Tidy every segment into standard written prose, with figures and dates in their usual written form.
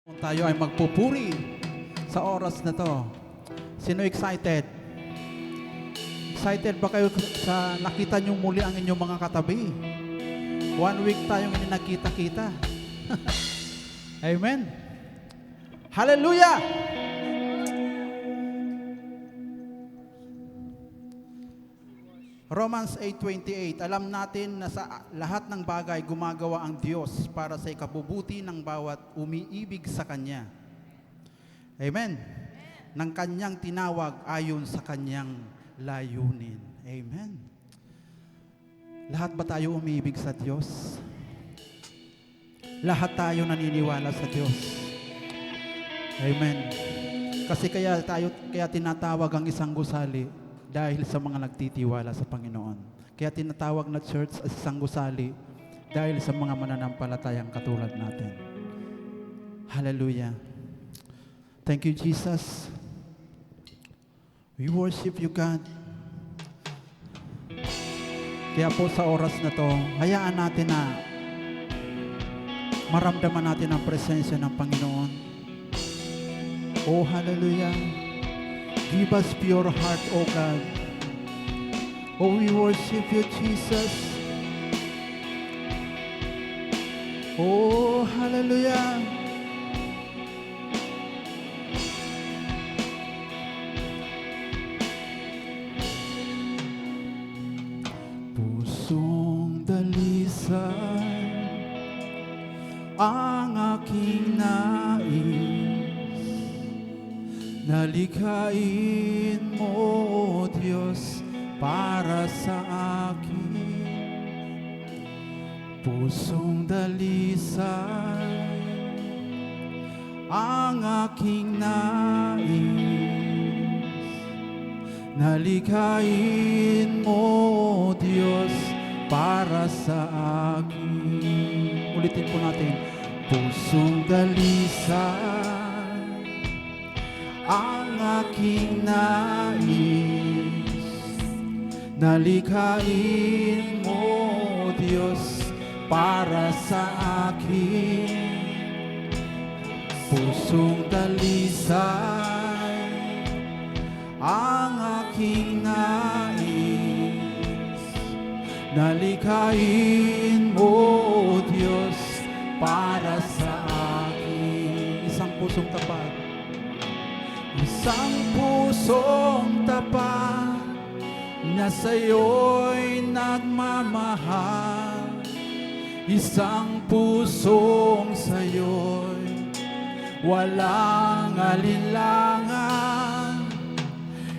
Kung tayo ay magpupuri sa oras na to. Sino excited? Excited ba kayo sa nakita nyo muli ang inyong mga katabi? 1 week tayong hindi nagkita-kita. Amen. Hallelujah! Romans 8:28, alam natin na sa lahat ng bagay gumagawa ang Diyos para sa ikabubuti ng bawat umiibig sa Kanya. Amen. Ng Kanyang tinawag ayon sa Kanyang layunin. Amen. Lahat ba tayo umiibig sa Diyos? Lahat tayo naniniwala sa Diyos. Amen. Kasi kaya tinatawag ang isang gusali dahil sa mga nagtitiwala sa Panginoon. Kaya tinatawag na church as isang gusali dahil sa mga mananampalatayang katulad natin. Hallelujah. Thank you, Jesus. We worship you, God. Kaya po sa oras na to, hayaan natin na maramdaman natin ang presensya ng Panginoon. Oh, hallelujah. Give us pure heart, O God. Oh, we worship you, Jesus. Oh, hallelujah. Pusong dalisay ang aking nais, nalikhain mo, O Diyos, para sa akin. Pusong dalisay ang aking nais, nalikhain mo, O Diyos, para sa akin. Ulitin po natin. Pusong dalisay ang aking nais, nalikhain mo, Diyos, para sa akin. Pusong dalisay ang aking nais, nalikhain mo, Diyos, para sa akin. Isang pusong tapat. Isang pusong tapat na sa'yo'y nagmamahal. Isang pusong sa'yo'y walang alinlangan.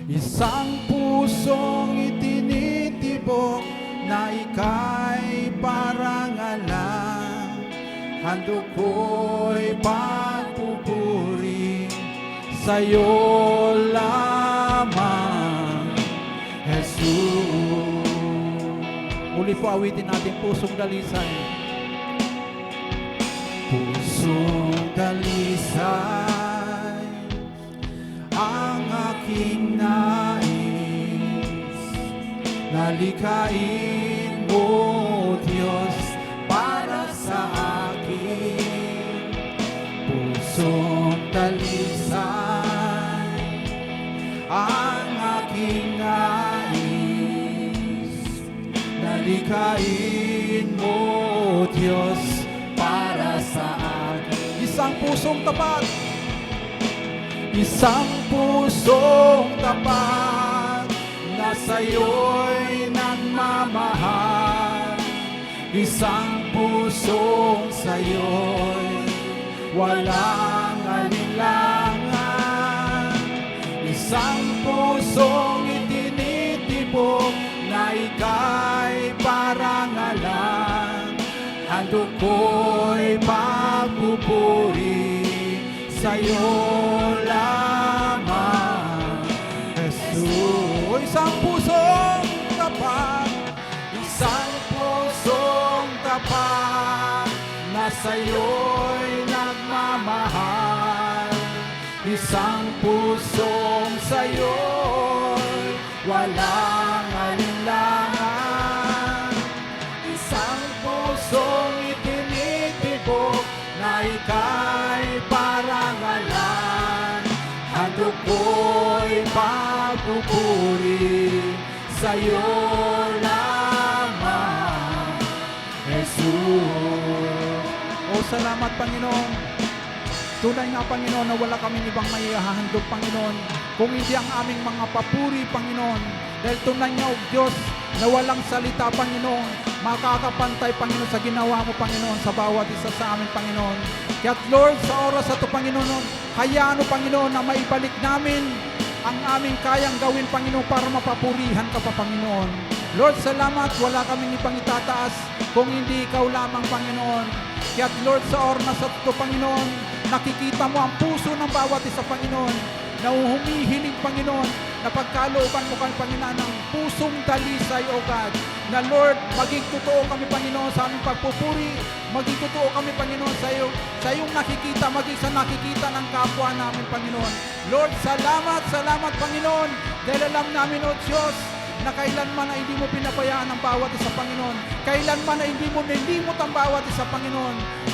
Isang pusong itinitibok na ika'y parangalan. Handog ko'y pagpupuri sa'yo lamang, Jesus. Uli po awitin natin, pusong dalisay. Pusong dalisay ang aking nais, nalikhain mo, Diyos, para sa akin. Pusong dalisay ang aking nais, nalikhain mo, Diyos, para sa akin. Isang pusong tapat, isang pusong tapat na sa'yo'y nagmamahal. Isang pusong sa'yo'y walang alinlangan. Isang pusong itinitibok na ika'y parangalan. Handog ko'y pagpupuri sa'yo lamang, Jesus. Isang pusong tapat, isang pusong tapat na sa'yo'y nagmamahal. Isang pusong sa'yo'y walang alinlangan. Isang pusong itinitibok na ika'y para ko'y pagpupuri sa'yo lamang, Jesus. O salamat, Panginoon. Tunay nga, Panginoon, na wala kaming ibang maihahandog, Panginoon, kung hindi ang aming mga papuri, Panginoon. Dahil tunay nga, O Diyos, na walang salita, Panginoon, makakapantay, Panginoon, sa ginawa mo, Panginoon, sa bawat isa sa amin, Panginoon. Kaya, Lord, sa oras na ito, Panginoon, hayaan mo, Panginoon, na maibalik namin ang aming kayang gawin, Panginoon, para mapapurihan ka pa, Panginoon. Lord, salamat, wala kaming ibang itataas kung hindi ikaw lamang, Panginoon. Kaya, Lord, sa oras na ito, Panginoon, nakikita mo ang puso ng bawat isa, Panginoon, na humihiling, Panginoon, na pagkalooban mo kami, Panginoon, ng pusong dalisay, O God, na Lord, maging totoo kami, Panginoon, sa aming pagpupuri, maging totoo kami, Panginoon, sa iyong nakikita, maging sa nakikita ng kapwa namin, Panginoon. Lord, salamat, salamat, Panginoon, dahil alam namin, O Diyos, na kailanman ay hindi mo pinabayaan ang bawat isa, Panginoon. Kailanman ay hindi mo nilimot ang bawat isa, Panginoon.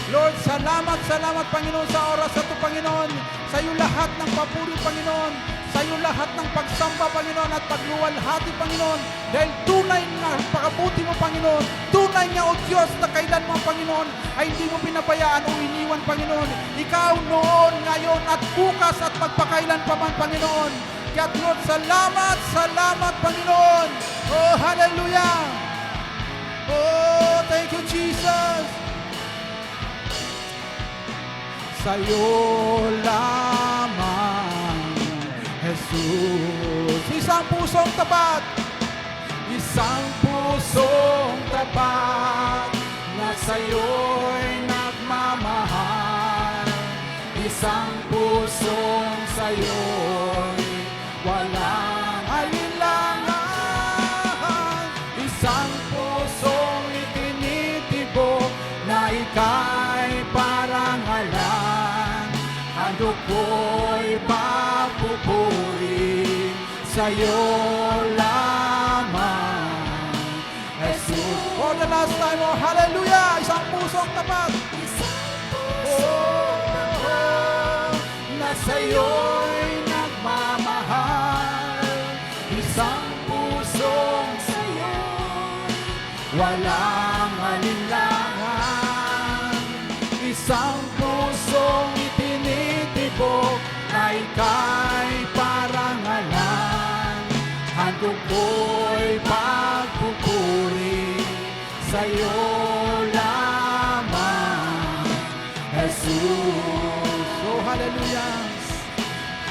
Lord, salamat, salamat, Panginoon, sa oras na ito, Panginoon. Sa iyo lahat ng papuri, Panginoon. Sa iyo lahat ng pagsamba, Panginoon, at pagluwalhati, Panginoon. Dahil tunay nga, pakabuti mo, Panginoon. Tunay nga, O Diyos, na kailanman, Panginoon, ay hindi mo pinabayaan o iniwan, Panginoon. Ikaw noon, ngayon, at bukas, at magpakailan pa man, Panginoon. Kaya Lord, salamat, salamat, Panginoon. Oh, hallelujah. Oh, thank you, Jesus. Sa'yo lamang, Jesus. Isang pusong tapat. Isang pusong tapat na sa'yo'y nagmamahal. Isang pusong sa'yo'y walang alinlangan. Isang pusong itinitibok na ika'y parangalan. Handog ko'y papupuri sa'yo lamang, Jesus. For the last time, oh hallelujah! Isang pusong tapat. Na sa'yo'y nagmamahal. Isang pusong sa'yo'y walang alinlangan. Isang pusong itinitibok na ika'y parangalan. Handog ko'y pagpupuri sa'yo lamang, Jesus. Oh, hallelujah.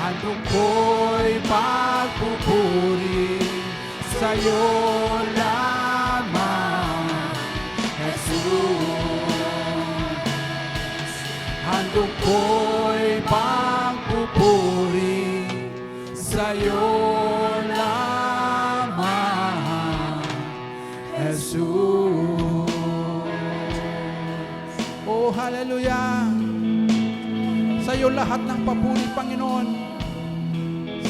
Handog ko'y pagpupuri sa'yo lamang, Jesus. Handog ko'y pagpupuri sa'yo lamang, Jesus. Oh, hallelujah. Sa'yo lahat ng papuri, Panginoon.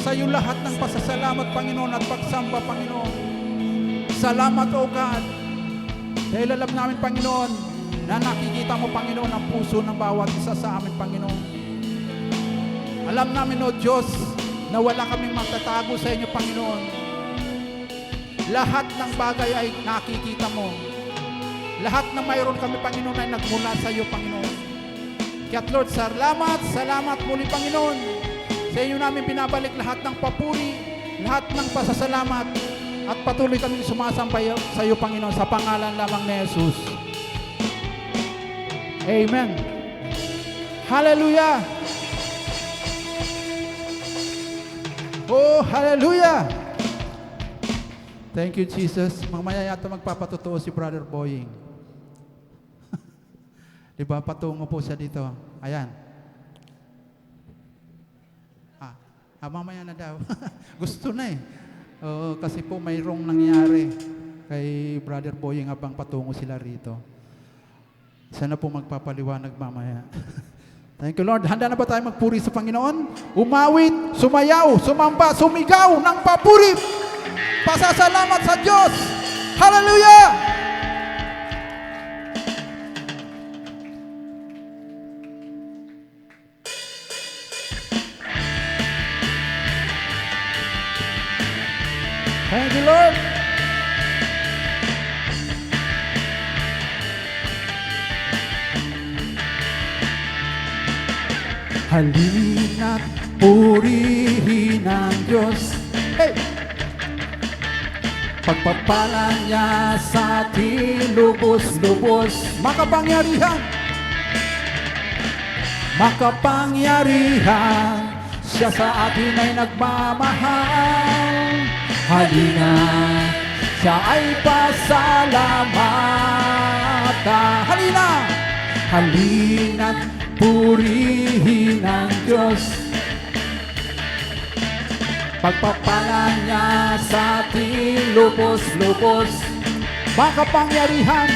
Sa'yo lahat ng pasasalamat, Panginoon, at pagsamba, Panginoon. Salamat, O God. Dahil alam namin, Panginoon, na nakikita mo, Panginoon, ang puso ng bawat isa sa amin, Panginoon. Alam namin, O Diyos, na wala kaming magtatago sa inyo, Panginoon. Lahat ng bagay ay nakikita mo. Lahat na mayroon kami, Panginoon, ay nagmula sa iyo, Panginoon. Kaya Lord, salamat, salamat muli, Panginoon. Sa inyo namin binabalik lahat ng papuri, lahat ng pasasalamat, at patuloy kami sumasampay sa iyo, Panginoon, sa pangalan lamang ni Jesus. Amen. Hallelujah. Oh, hallelujah. Thank you, Jesus. Mamaya yata magpapatotoo si Brother Boying. Diba, patungo po siya dito. Ayan. Mamaya na daw. Gusto na eh. Oo, kasi po mayroong nangyari kay Brother Boying habang patungo sila rito. Sana po magpapaliwanag mamaya. Thank you, Lord. Handa na ba tayo magpuri sa Panginoon? Umawit, sumayaw, sumamba, sumigaw ng papuri. Pasasalamat sa Diyos. Hallelujah! Thank you, Lord. Halina't purihin ang Diyos. Hey! Pagpapalan niya sa atin lubos-lubos. Makapangyarihan! Makapangyarihan, siya sa atin ay nagmamahal. Halina, siya ay pasalamatan. Halina! Halina't purihin ang Diyos. Pagpapalan niya sa ating lubos-lubos. Makapangyarihan,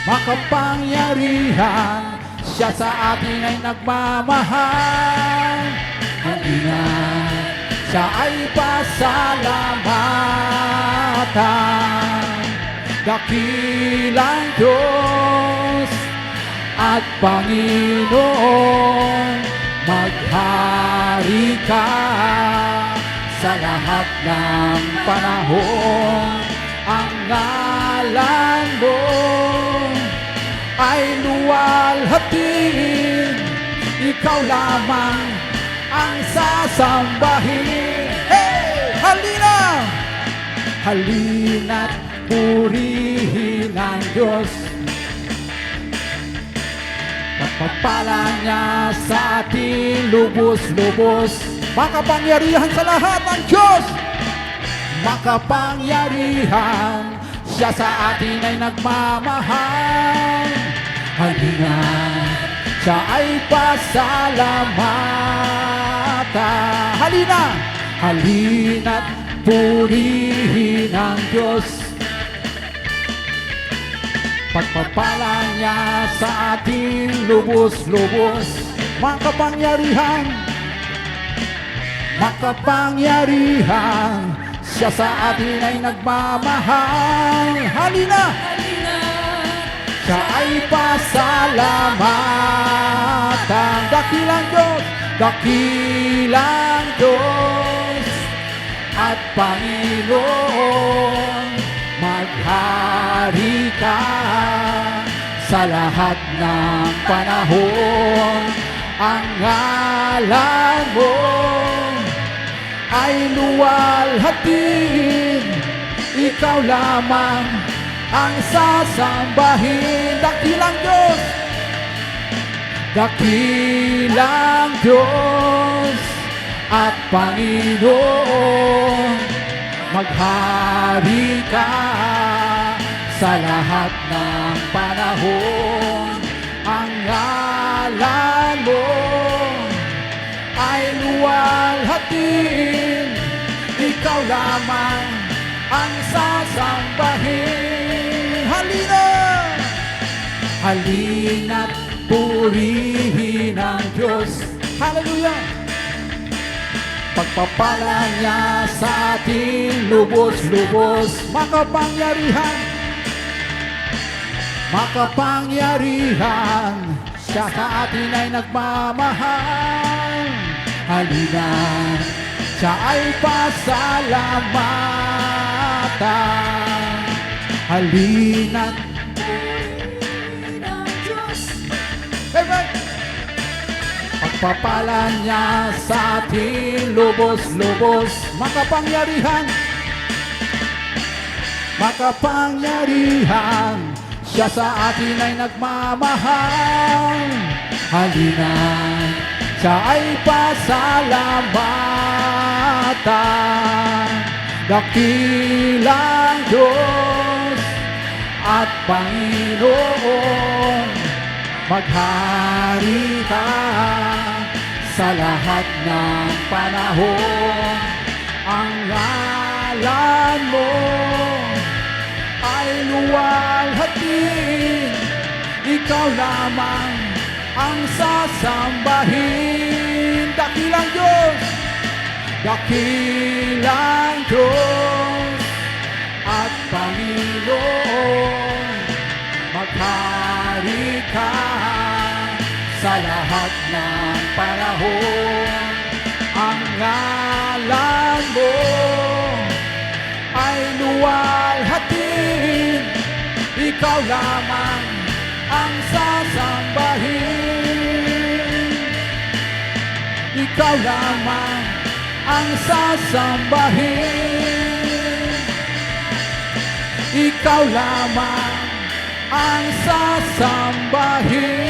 makapangyarihan, siya sa atin ay nagmamahal. Halina, siya ay pasalamatan. Dakilang Diyos at Panginoon, maghari ka sa lahat ng panahon. Ang ngalan mo ay luwalhatin, ikaw lamang ang sasambahin. Hey! Halina! Halina't purihin ang Diyos. Pagpapalan niya sa ating lubos-lubos. Makapangyarihan sa lahat ng Diyos. Makapangyarihan, siya sa atin ay nagmamahal. Halina, siya ay pasalamatan. Halina, halina't purihin ang Diyos. Pagpapalan niya sa ating lubos-lubos. Makapangyarihan, makapangyarihan, siya sa atin ay nagmamahal. Halina, siya ay pasalamatan. Dakilang Diyos, dakilang Diyos at Panginoon, maghari ka sa lahat ng panahon. Ang ngalan mo ay luwalhatin, ikaw lamang ang sasambahin. Dakilang Diyos, dakilang Diyos at Panginoon, maghari ka sa lahat ng panahon. Ang ngalan mo ay luwalhatin, ikaw lamang ang sasambahin. Halina, halina't purihin ang Diyos. Hallelujah! Pagpapalan niya sa ating lubos-lubos. Makapangyarihan, makapangyarihan, siya sa atin ay nagmamahal. Halina, siya ay pasalamatan. Halina't purihin ang Diyos. Amen. Pagpapalan niya sa ating lubos-lubos. Makapangyarihan, makapangyarihan, siya sa atin ay nagmamahal. Halina, siya ay pasalamatan. Dakilang Diyos at Panginoon, maghari ka sa lahat ng panahon. Ang ngalan mo ay luwalhatin, ikaw lamang ang sasambahin. Dakilang Diyos, dakilang Diyos at Panginoon, maghari ka sa lahat ng panahon. Ang ngalan mo lamang ang sasambahin. Ikaw lamang ang sasambahin. Ikaw lamang ang sasambahin.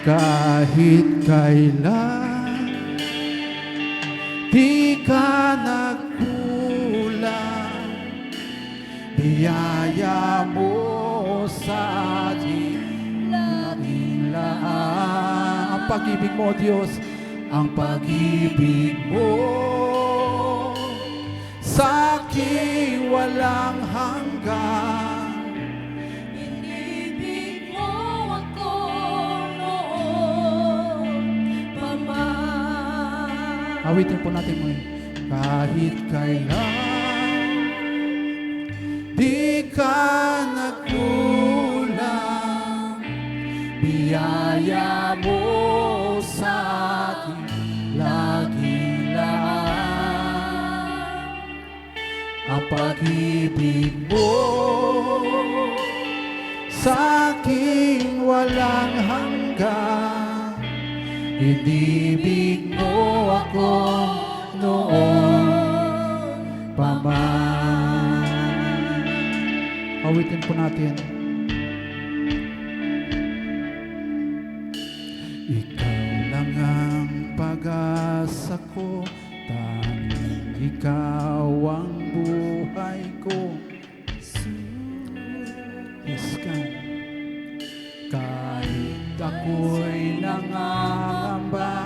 Kahit kailan di ka nagkulang, biyaya mo sa ating lahat. Ang pag-ibig mo, Diyos, ang pag-ibig mo sa akin walang hanggan. Inibig mo ako noon pa man. Awitin po natin mo kahit kailan di ka nagkulang, biyaya mo sa akin laging lahat. Ang pag-ibig mo sa akin walang hanggan. Inibig mo ako noon pa man. Awitin po natin. Ikaw lang ang pag-asa ko, tanging ikaw ang buhay ko. Yes, God. Kahit ako'y nangangamba,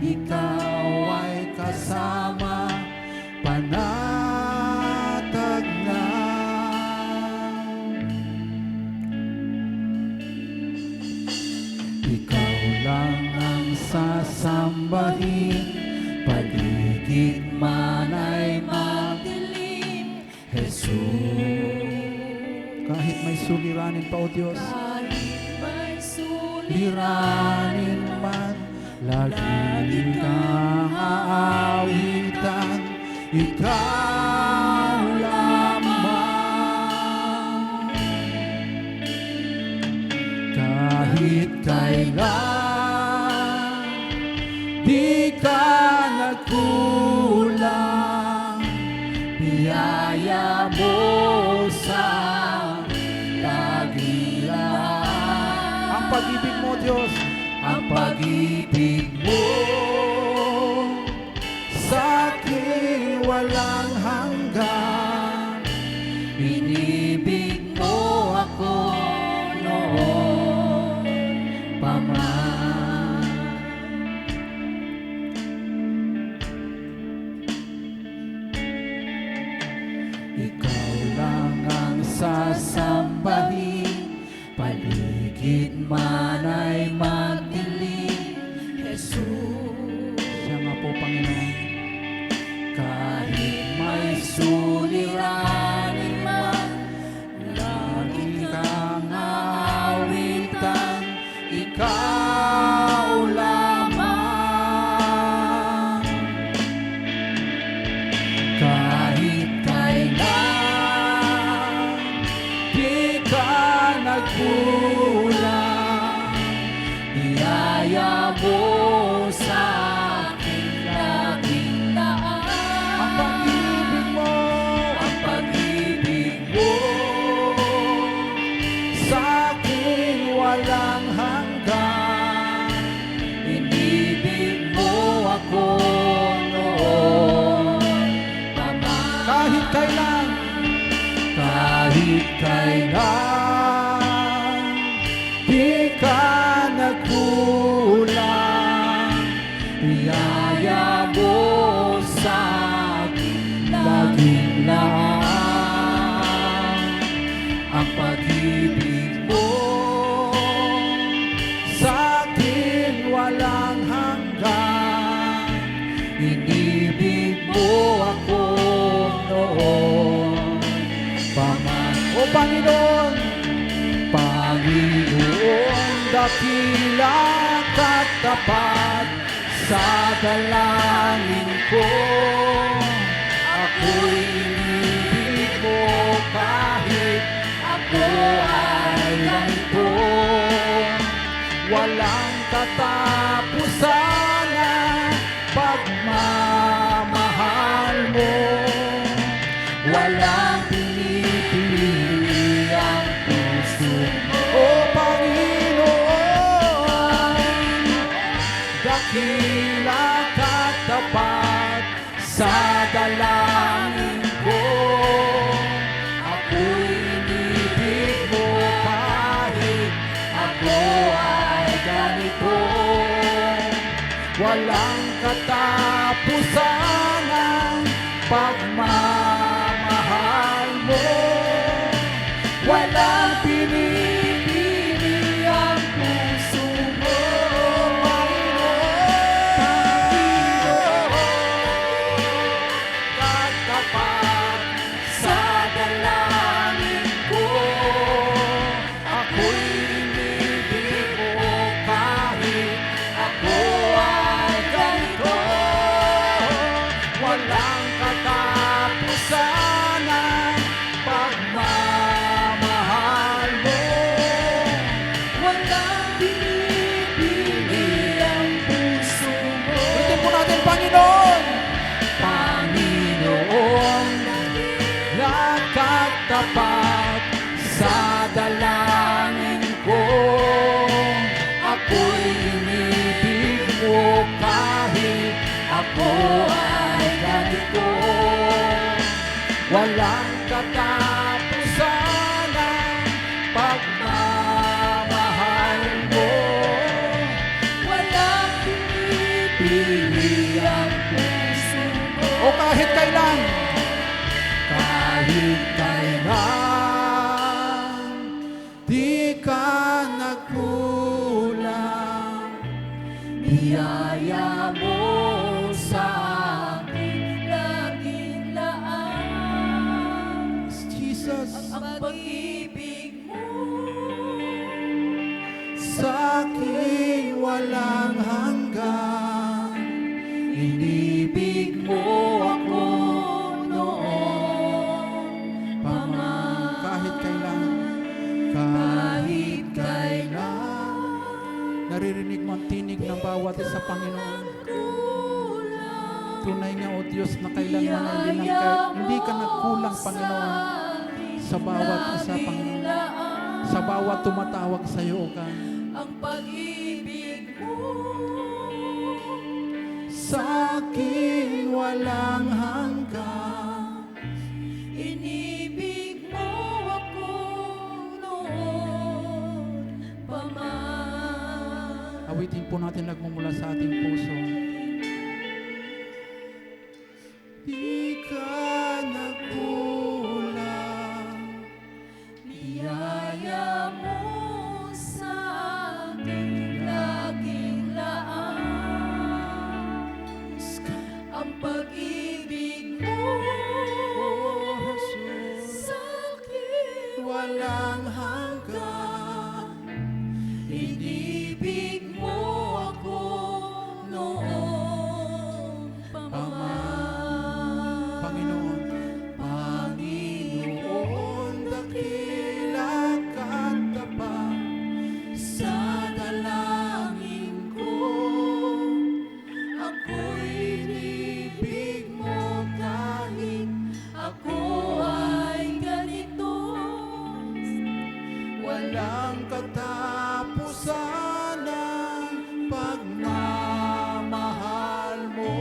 ikaw ay kasama, panatag na. Ikaw lang ang sasambahin, paligid man ay Madilim, Jesus. Kahit may suliranin pa, O Diyos, kahit may liranin man, lagi kang aawitan, ikaw lamang. Kahit kailan di ka nagkulang, biyaya mo sa laging lahat. Ang pag-ibig mo, Diyos, ang pag-ibig mo sa akin walang hanggan. Inibig mo ako noon pa man. Ikaw lang ang sasambahin, paligid man ay magdilim, Jesus. Siya nga po, Panginoon. Kahit may suliranin man, lagi kang aawitan, ikaw lamang. Kahit kailan di ka nagkulang, biyaya mo sa akin laging lahat. Ang pag-ibig mo, ang pag-ibig mo sa akin walang hanggan. Inibig mo ako noon pa man. Kahit kailan, kahit kailan di ka nagkulang, biyaya mo sa akin laging lahat. Ang pag-ibig mo sa akin walang hanggan. Inibig mo ako noon pa man. O Panginoon, Panginoon, dakila at tapat sa dalangin ko. Ako'y inibig mo kahit ako ay ganito. Walang katapusan ang pagmamahal mo. Walang pinipili ang puso mo. O Panginoon, dakila ka't tapat sa dalangin ko. Ako'y inibig mo kahit ako ay ganito. Walang katapusan ang pagmamahal mo. Walang pinipili ang puso mo. Katapat sa dalangin ko. Ako'y inibig mo kahit ako ay ganito. Walang katapusan ang pagmamahal mo. Walang pinipili ang puso mo. Ulitin po natin, Panginoon. Panginoon, nakatapat sa dalangin ko. Ako'y inibig mo kahit ako ay ganito. Walang katapusan ang pagmamahal mo. Walang pinipili ang puso mo. O kahit kailan, kahit kailan, di ka nagkulang. Biyaya mo sa akin, Laging laan Jesus, ang pag-ibig mo. sa akin walang hanggan. Inibig mo ako noon pa man. Kahit kailan, kahit kailan, naririnig mo ang tinig ng bawat isa, Panginoon. Tunay nga, O Diyos, na kailanman ay hindi ka nagkulang, Panginoon, sa bawat isa, Panginoon. Sa bawat tumatawag sa iyo, O God. Ang pag-ibig mo. Sa akin walang hanggan. Inibig mo ako noon pa man. Awitin po natin nagmumula sa ating puso. Di ka nagkulang. Biyaya mo sa akin laging laan. Ang pag-ibig mo sa akin Walang hanggan. inibig mo ako noon pa man. Panginoon, Panginoon, dakila ka't tapat sa dalangin ko. Ako'y inibig mo kahit ako ay ganito. Walang katapusan ang pagmamahal mo.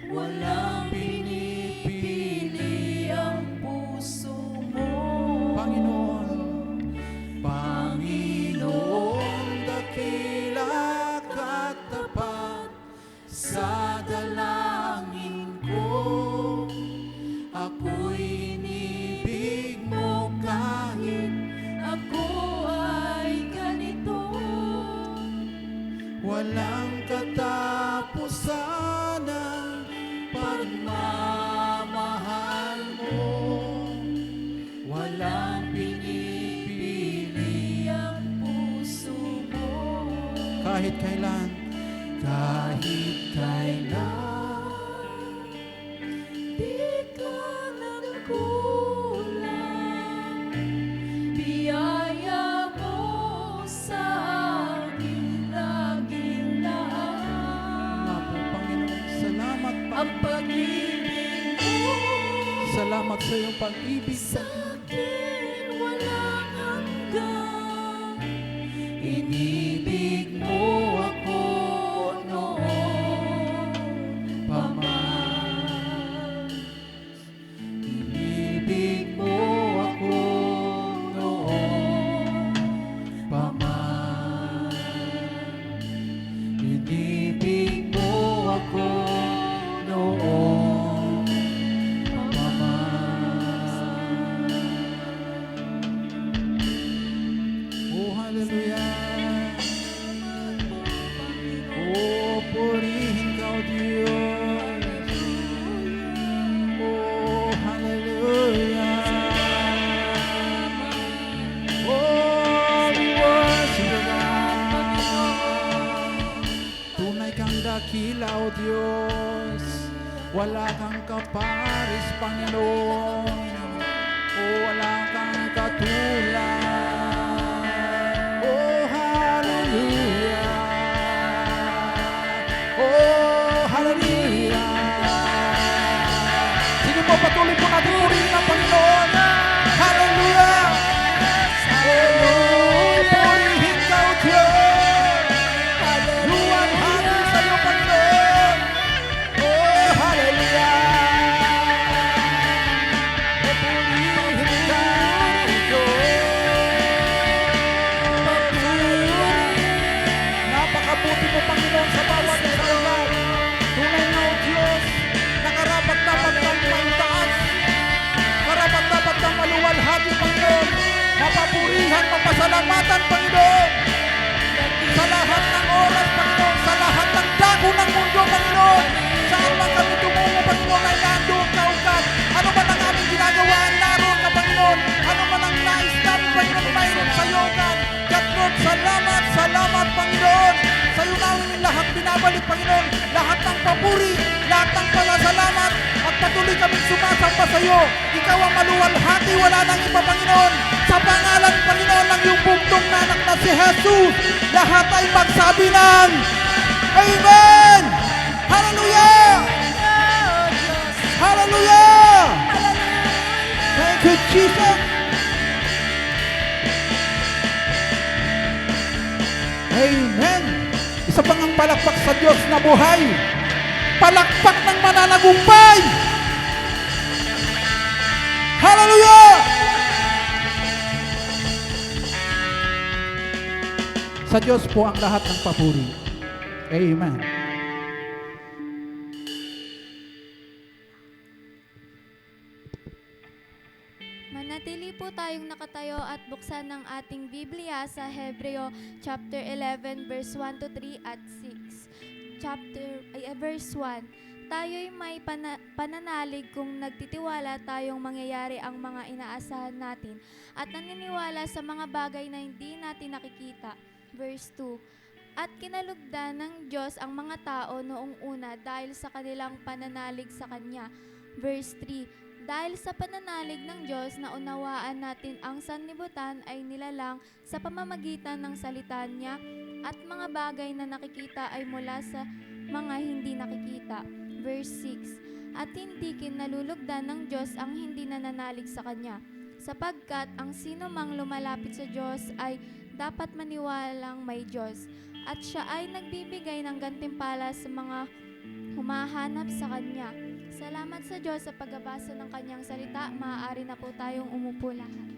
Walang pinipili ang puso mo. Panginoon, Panginoon, dakila ka't tapat sa dalangin ko. Ako'y inibig mo kahit Ako ay ganito. walang katapusan ang pagmamahal mo. Walang pinipili ang puso mo. kahit kailan, kahit kailan, Panginoon, sa iyong pag-ibig. Sa akin walang hanggan, inibig mo ako noon pa man. Inibig mo ako noon pa man. Inibig mo ako noon pa man. Oh, hallelujah. Oh, purihin ka, O Diyos. Oh, hallelujah. Oh, we worship you, God. Tunay kang dakila, O Diyos. Wala kang kaparis, Panginoon. Oh, wala kang katulad. Oh, hallelujah. Oh, hallelujah. Sige po, patuloy po natin purihin ang Panginoon. Hallelujah. Oh, purihin ka, O Diyos. Luwalhati sa iyo, Panginoon. Oh, hallelujah. Oh, purihin ka, O Diyos. Napakabuti mo, Panginoon, sa bawat isa, O God. Tunay na, O Diyos, nakarapat-dapat kang maitaas. Karapat-dapat kang maluwalhati, Panginoon. Mapapurihan, mapasalamatan, Panginoon. Sa lahat ng oras, Panginoon, sa lahat ng dako ng mundo, Panginoon. Saan man kami tumungo, Panginoon, ay nandoon ka, O God. Ano man ang aming ginagawa, naroon ka, Panginoon. Ano man ang nais namin, Panginoon, mayroon sa iyo, God. God, Lord, salamat, salamat, Panginoon. Sa iyo namin lahat binabalik, Panginoon. Lahat ng papuri, lahat ng palasalamat, at patuloy kaming sumasamba sa iyo. Ikaw ang maluwalhati, wala nang iba, Panginoon. Sa pangalan, Panginoon, ng iyong bugtong na anak na si Jesus, lahat ay magsabi ng Amen! Hallelujah! Hallelujah! Thank you, Jesus! Amen! Isa pang ang palakpak sa Diyos na buhay. Palakpak ng mananagumpay! Hallelujah! Sa Diyos po ang lahat ng papuri. Amen. Manatili po tayong nakatayo at buksan ng ating Biblia sa Hebreo chapter 11 verse 1 to 3 at 6. Verse 1. Tayo'y may pananalig kung nagtitiwala tayong mangyayari ang mga inaasahan natin at naniniwala sa mga bagay na hindi natin nakikita. Verse 2. At kinalugdan ng Diyos ang mga tao noong una dahil sa kanilang pananalig sa Kanya. Verse 3. Dahil sa pananalig ng Diyos, naunawaan natin ang sanlibutan ay nilalang sa pamamagitan ng salita niya at mga bagay na nakikita ay mula sa mga hindi nakikita. Verse 6. At hindi kinalulugdan ng Diyos ang hindi nananalig sa Kanya, sapagkat ang sino mang lumalapit sa Diyos ay dapat maniwalang may Diyos, at Siya ay nagbibigay ng gantimpala sa mga humahanap sa Kanya. Salamat sa Diyos sa pagbabasa ng Kanyang salita. Maaari na po tayong umupo lahat.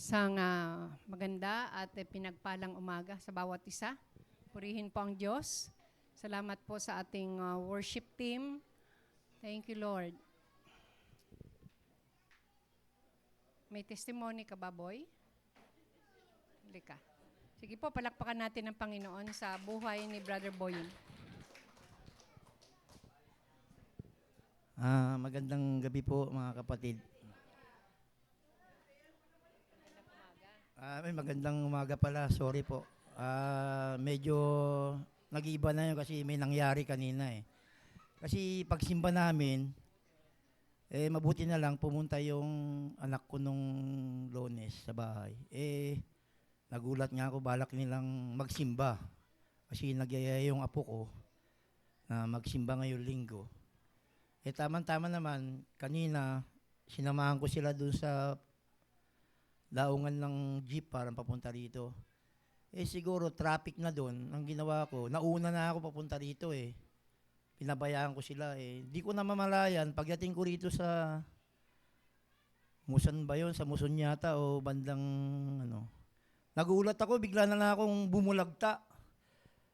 Isang maganda at pinagpalang umaga sa bawat isa. Purihin po ang Diyos. Salamat po sa ating worship team. Thank you, Lord. May testimony ka ba, boy? Halika. Sige po, palakpakan natin ang Panginoon sa buhay ni Brother Boying. Magandang gabi po mga kapatid. May magandang umaga pala, sorry po. Medyo nag-iiba na yun kasi may nangyari kanina eh. Kasi pagsimba namin, mabuti na lang pumunta yung anak ko nung Lunes sa bahay. Nagulat nga ako, balak nilang magsimba. Kasi nagyaya yung apo ko na magsimba ngayong linggo. Tama-tama naman, kanina sinamahan ko sila dun sa daungan ng jeep para papunta rito. Siguro traffic na dun, ang ginawa ko, nauna na ako papunta rito eh. Pinabayaan ko sila eh. Di ko na mamalayan, pagdating ko rito sa Muson ba yun? Sa Muson yata o bandang ano. Nagulat ako, bigla na lang akong bumulagta.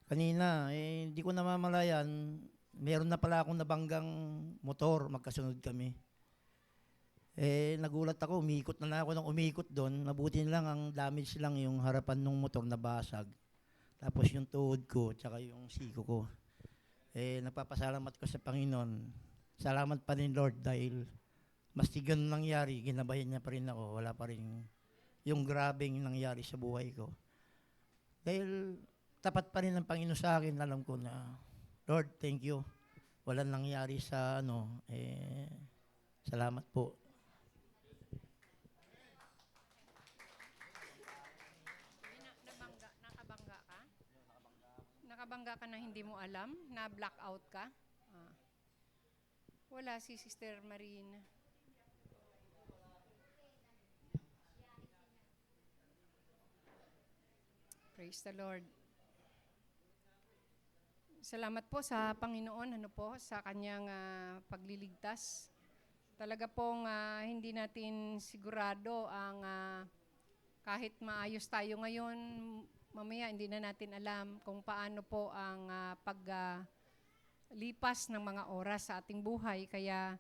Kanina, di ko na mamalayan, meron na pala akong nabanggang motor, magkasunod kami. Nagulat ako, umikot na lang ako ng umikot doon. Mabuti na lang, ang damage lang yung harapan ng motor na basag. Tapos yung tuhod ko, tsaka yung siko ko. Nagpapasalamat ko sa Panginoon. Salamat pa rin Lord dahil maski ganun nangyari, ginabayan niya pa rin ako. Wala pa rin yung grabeng nangyari sa buhay ko. Dahil tapat pa rin ang Panginoon sa akin, alam ko na, Lord, thank you. Walang nangyari sa salamat po. Nakabangga ka? Nakabangga ka na hindi mo alam? Na blackout ka? Wala si Sister Marina. Praise the Lord. Salamat po sa Panginoon, sa kanyang pagliligtas. Talaga pong hindi natin sigurado ang kahit maayos tayo ngayon, mamaya hindi na natin alam kung paano po ang paglipas ng mga oras sa ating buhay. Kaya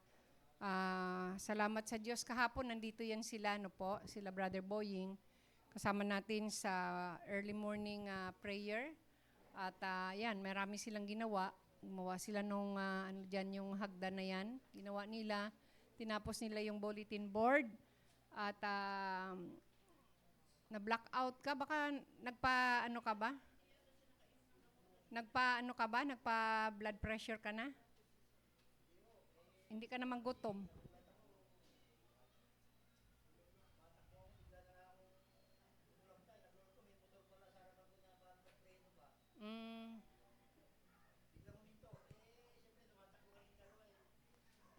salamat sa Diyos. Kahapon nandito yan sila, sila Brother Boying. Kasama natin sa early morning prayer. At yan, marami silang ginawa. Gumawa sila nung yung hagdan na yan. Ginawa nila. Tinapos nila yung bulletin board. At na-blackout ka? Baka nagpa-ano ka ba? Nagpa-ano ka ba? Nagpa-blood pressure ka na? Hindi ka naman gutom.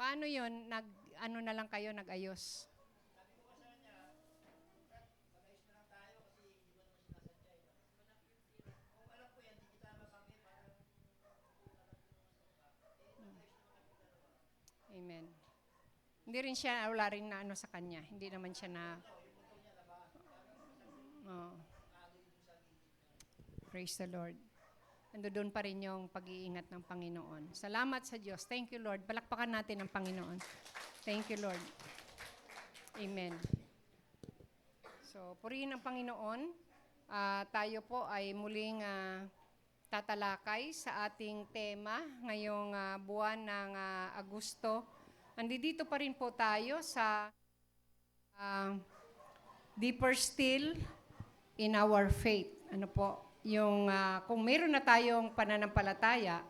Paano yun? Ano na lang kayo, nag-ayos? Amen. Hindi rin siya, wala rin na ano sa kanya. Hindi naman siya na... Praise the Lord. Doon pa rin yung pag-iingat ng Panginoon. Salamat sa Diyos. Thank you, Lord. Palakpakan natin ang Panginoon. Thank you, Lord. Amen. So, purihin ang Panginoon. Tayo po ay muling tatalakay sa ating tema ngayong buwan ng Agosto. Andito pa rin po tayo sa deeper still in our faith. Ano po? Yung kung meron na tayong pananampalataya,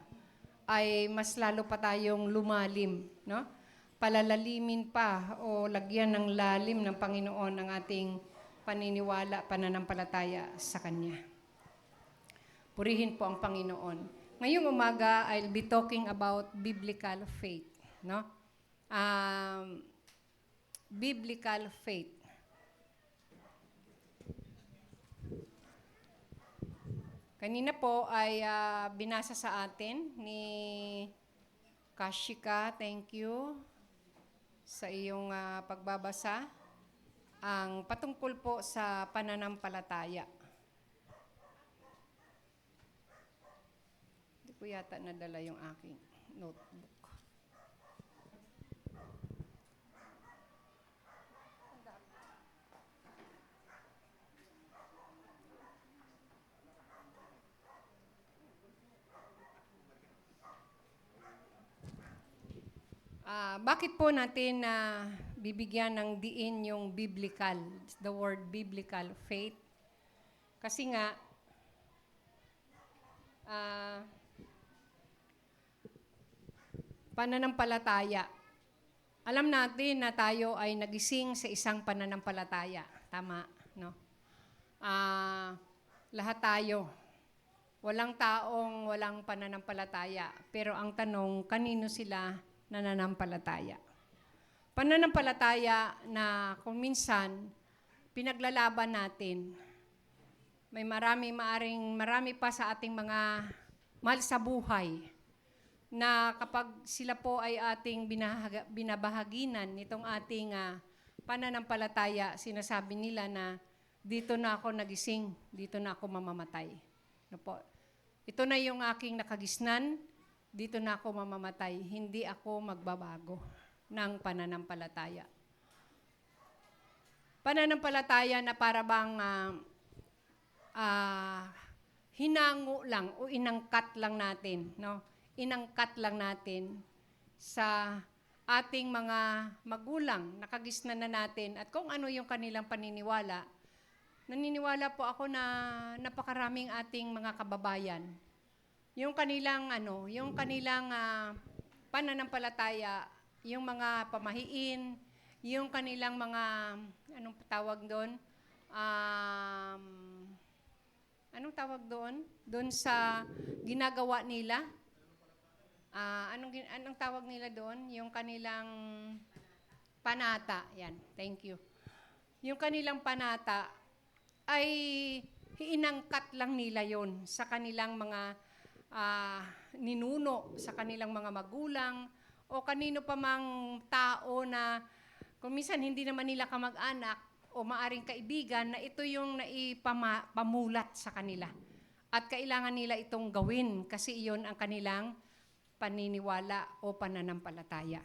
ay mas lalo pa tayong lumalim, no? Palalalimin pa o lagyan ng lalim ng Panginoon ang ating paniniwala, pananampalataya sa Kanya. Purihin po ang Panginoon. Ngayong umaga, I'll be talking about biblical faith, no? Biblical faith. Kanina po ay binasa sa atin ni Kashika. Thank you sa iyong pagbabasa. ang patungkol po sa pananampalataya. Hindi ko yata nadala yung aking notebook. Bakit po natin bibigyan ng diin yung biblical, the word biblical, faith? Kasi nga, pananampalataya. Alam natin na tayo ay nagising sa isang pananampalataya. Tama, no? Lahat tayo. Walang taong walang pananampalataya. Pero ang tanong, kanino sila nananampalataya? Pananampalataya na kung minsan pinaglalaban natin. May marami pa sa ating mga mahal sa buhay na kapag sila po ay ating binabahaginan nitong ating pananampalataya, sinasabi nila na dito na ako nagising, dito na ako mamamatay. No po? Ito na yung aking nakagisnan, dito na ako mamamatay, hindi ako magbabago ng pananampalataya. Pananampalataya na para bang hinango lang o inangkat lang natin, no? Inangkat lang natin sa ating mga magulang, nakagisnan na natin at kung ano yung kanilang paniniwala. Naniniwala po ako na napakaraming ating mga kababayan. Yung kanilang pananampalataya, yung mga pamahiin, yung kanilang mga anong tawag doon? Anong tawag doon? Doon sa ginagawa nila? Anong tawag nila doon? Yung kanilang panata. Yan, thank you. Yung kanilang panata ay inangkat lang nila yon sa kanilang mga ninuno, sa kanilang mga magulang, o kanino pa mang tao na kung minsan hindi naman nila kamag-anak o maaring kaibigan na ito yung naipamulat sa kanila. At kailangan nila itong gawin kasi iyon ang kanilang paniniwala o pananampalataya.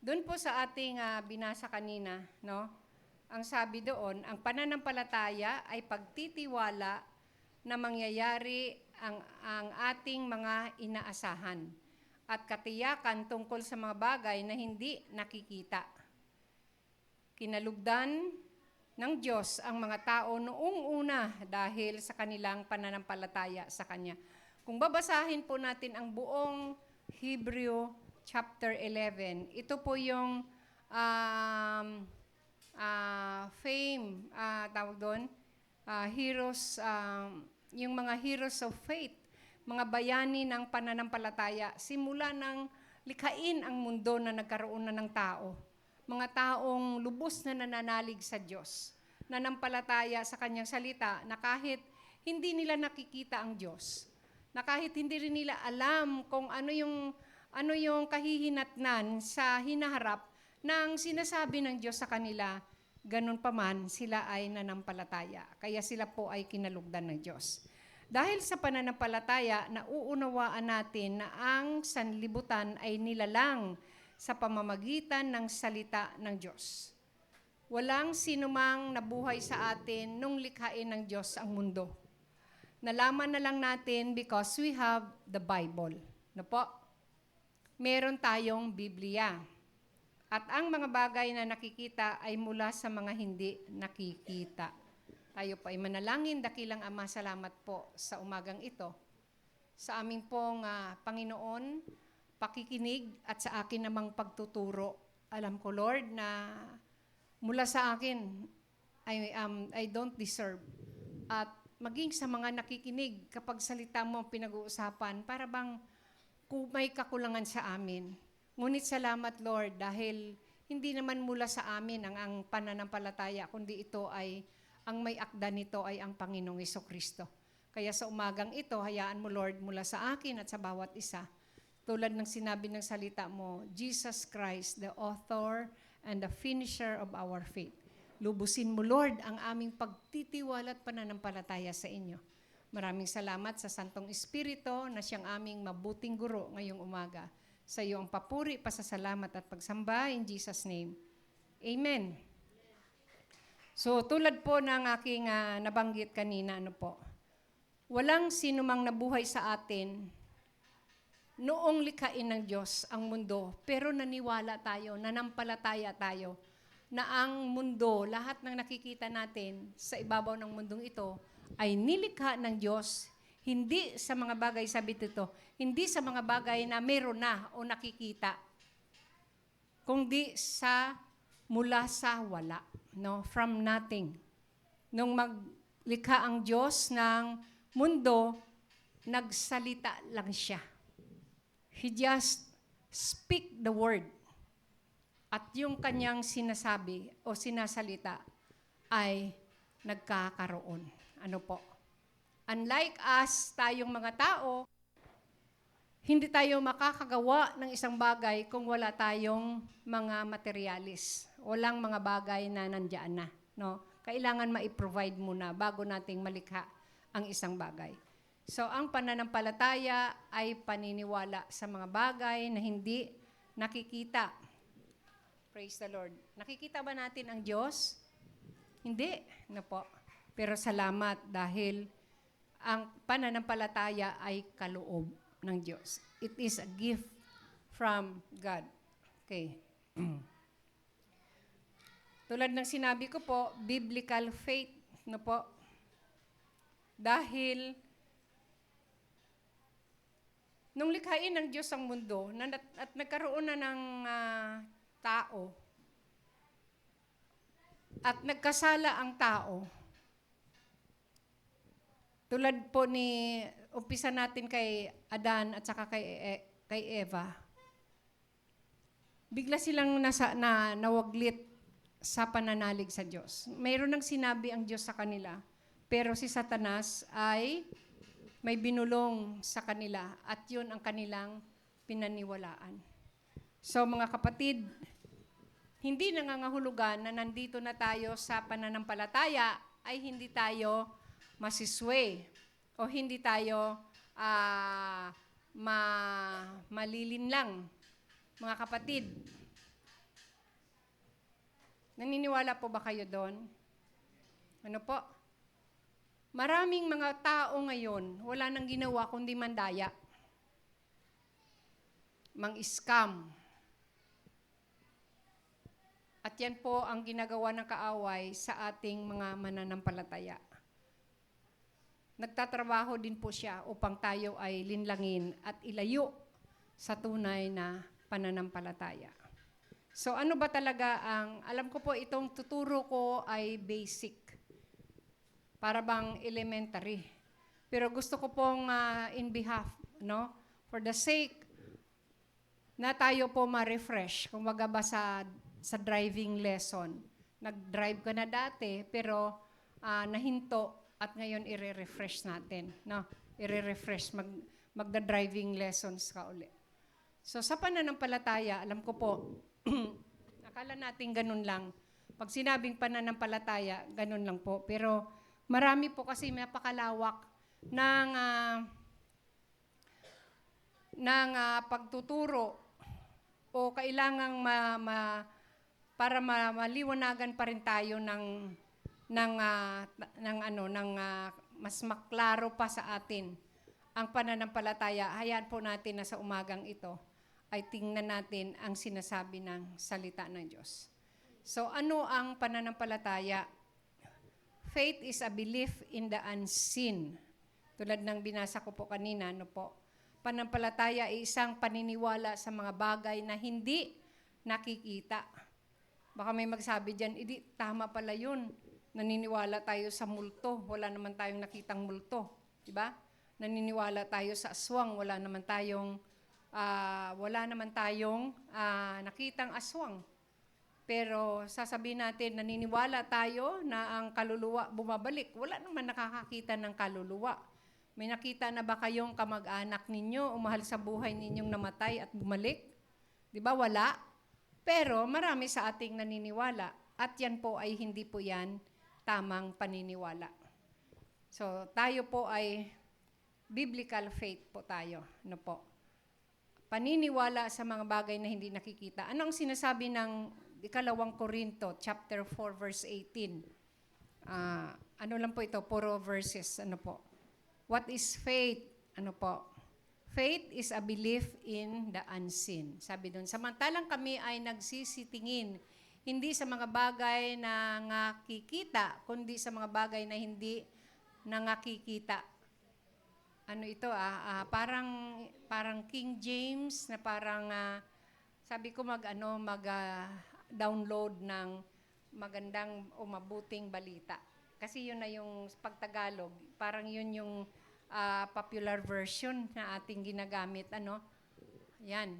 Doon po sa ating binasa kanina, no? Ang sabi doon, ang pananampalataya ay pagtitiwala na mangyayari ang ating mga inaasahan at katiyakan tungkol sa mga bagay na hindi nakikita. Kinalugdan ng Diyos ang mga tao noong una dahil sa kanilang pananampalataya sa Kanya. Kung babasahin po natin ang buong Hebrew chapter 11, ito po yung tawag doon, heroes, yung mga heroes of faith, mga bayani ng pananampalataya, simula ng likhain ang mundo na nagkaroon na ng tao. Mga taong lubos na nananalig sa Diyos, nanampalataya sa Kanyang salita na kahit hindi nila nakikita ang Diyos, na kahit hindi rin nila alam kung ano yung kahihinatnan sa hinaharap ng sinasabi ng Diyos sa kanila, ganun pa man sila ay nanampalataya. Kaya sila po ay kinalugdan ng Diyos. Dahil sa pananampalataya, nauunawaan natin na ang sanlibutan ay nilalang sa pamamagitan ng salita ng Diyos. Walang sinumang nabuhay sa atin nung likhain ng Diyos ang mundo. Nalaman na lang natin because we have the Bible. No po? Meron tayong Biblia. At ang mga bagay na nakikita ay mula sa mga hindi nakikita. Tayo po ay manalangin, dakilang Ama, salamat po sa umagang ito. Sa aming pong Panginoon, pakikinig at sa akin namang pagtuturo. Alam ko, Lord, na mula sa akin, I don't deserve. At maging sa mga nakikinig kapag salita mo ang pinag-uusapan, para bang may kakulangan sa amin. Ngunit salamat, Lord, dahil hindi naman mula sa amin ang pananampalataya, kundi ito ay, ang may akda nito ay ang Panginoong Jesucristo. Kaya sa umagang ito, hayaan mo, Lord, mula sa akin at sa bawat isa, tulad ng sinabi ng salita mo, Jesus Christ, the author and the finisher of our faith. Lubusin mo, Lord, ang aming pagtitiwala at pananampalataya sa inyo. Maraming salamat sa Santong Espiritu na siyang aming mabuting guro ngayong umaga. Sa iyo ang papuri, pasasalamat at pagsamba in Jesus' name. Amen. So tulad po ng aking nabanggit kanina, walang sinumang nabuhay sa atin noong likhain ng Diyos ang mundo, pero naniwala tayo, nanampalataya tayo na ang mundo, lahat ng nakikita natin sa ibabaw ng mundong ito ay nilikha ng Diyos, hindi sa mga bagay, sabi dito, hindi sa mga bagay na meron na o nakikita, kundi mula sa wala, from nothing. Nung maglikha ang Diyos ng mundo, nagsalita lang siya. He just speak the word. At yung kanyang sinasabi o sinasalita ay nagkakaroon. Unlike us, tayong mga tao, hindi tayo makakagawa ng isang bagay kung wala tayong mga materialis. Walang mga bagay na nandiyan na. Kailangan ma-provide muna bago nating malikha ang isang bagay. So, ang pananampalataya ay paniniwala sa mga bagay na hindi nakikita. Praise the Lord. Nakikita ba natin ang Diyos? Hindi. Pero salamat dahil ang pananampalataya ay kaloob ng Diyos. It is a gift from God. Okay. Tulad ng sinabi ko po, biblical faith. Dahil nung likhain ng Diyos ang mundo at nagkaroon na ng tao at nagkasala ang tao, tulad po umpisa natin kay Adan at saka kay Eva, bigla silang nawaglit sa pananalig sa Diyos. Mayroon nang sinabi ang Diyos sa kanila, pero si Satanas ay may binulong sa kanila at yun ang kanilang pinaniwalaan. So mga kapatid, hindi nangangahulugan na nandito na tayo sa pananampalataya ay hindi tayo masisway o hindi tayo malilinlang. Mga kapatid, naniniwala po ba kayo doon? Maraming mga tao ngayon, wala nang ginawa kundi mandaya. Mang-scam. At yan po ang ginagawa ng kaaway sa ating mga mananampalataya. Nagtatrabaho din po siya upang tayo ay linlangin at ilayo sa tunay na pananampalataya. So ano ba talaga alam ko po itong tuturo ko ay basic. Para bang elementary. Pero gusto ko pong in behalf, for the sake na tayo po ma-refresh, kumbaga ba sa driving lesson. Nag-drive ka na dati, pero nahinto at ngayon i-refresh natin. I-refresh, magda-driving lessons ka uli. So sa pananampalataya, alam ko po, akala natin ganun lang. Pag sinabing pananampalataya, ganun lang po. Pero marami po kasi napakalawak ng pagtuturo o kailangang para maliwanagan pa rin tayo ng mas maklaro pa sa atin ang pananampalataya. Hayaan po natin na sa umagang ito ay tingnan natin ang sinasabi ng salita ng Diyos. So ano ang pananampalataya? Faith is a belief in the unseen. Tulad ng binasa ko po kanina, Pananampalataya ay isang paniniwala sa mga bagay na hindi nakikita. Baka may magsabi dyan, tama pala yun. Naniniwala tayo sa multo. Wala naman tayong nakitang multo. Diba? Naniniwala tayo sa aswang. Wala naman tayong nakitang aswang. Pero sasabihin natin, naniniwala tayo na ang kaluluwa bumabalik. Wala naman nakakakita ng kaluluwa. May nakita na ba kayong kamag-anak ninyo o mahal sa buhay ninyong namatay at bumalik? Di ba? Wala. Pero marami sa ating naniniwala. At yan po ay hindi po yan tamang paniniwala. So, tayo po ay biblical faith po tayo. Ano po? Paniniwala sa mga bagay na hindi nakikita. Ano ang sinasabi ng 2 Korinto, chapter 4, verse 18? Ano lang po ito? Puro verses. Ano po? What is faith? Ano po? Faith is a belief in the unseen. Sabi doon, samantalang kami ay nagsisitingin, hindi sa mga bagay na nakikita, kundi sa mga bagay na hindi na nakikita. Ano ito parang King James na parang sabi ko download ng magandang o mabuting balita. Kasi yun na yung pagtagalog, parang yun yung popular version na ating ginagamit. Yan.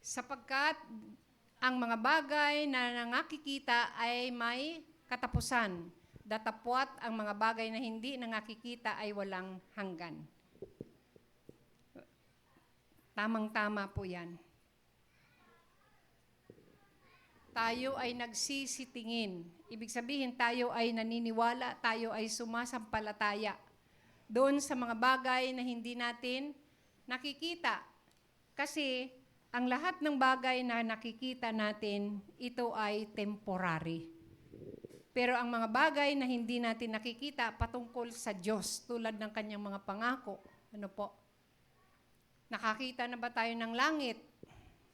Sapagkat ang mga bagay na nakikita ay may katapusan. Datapwat ang mga bagay na hindi nakikita ay walang hanggan. Tamang-tama po yan. Tayo ay nagsisitingin. Ibig sabihin, tayo ay naniniwala, tayo ay sumasampalataya doon sa mga bagay na hindi natin nakikita. Kasi ang lahat ng bagay na nakikita natin, ito ay temporary. Pero ang mga bagay na hindi natin nakikita patungkol sa Diyos, tulad ng kanyang mga pangako, ano po? Nakakita na ba tayo ng langit?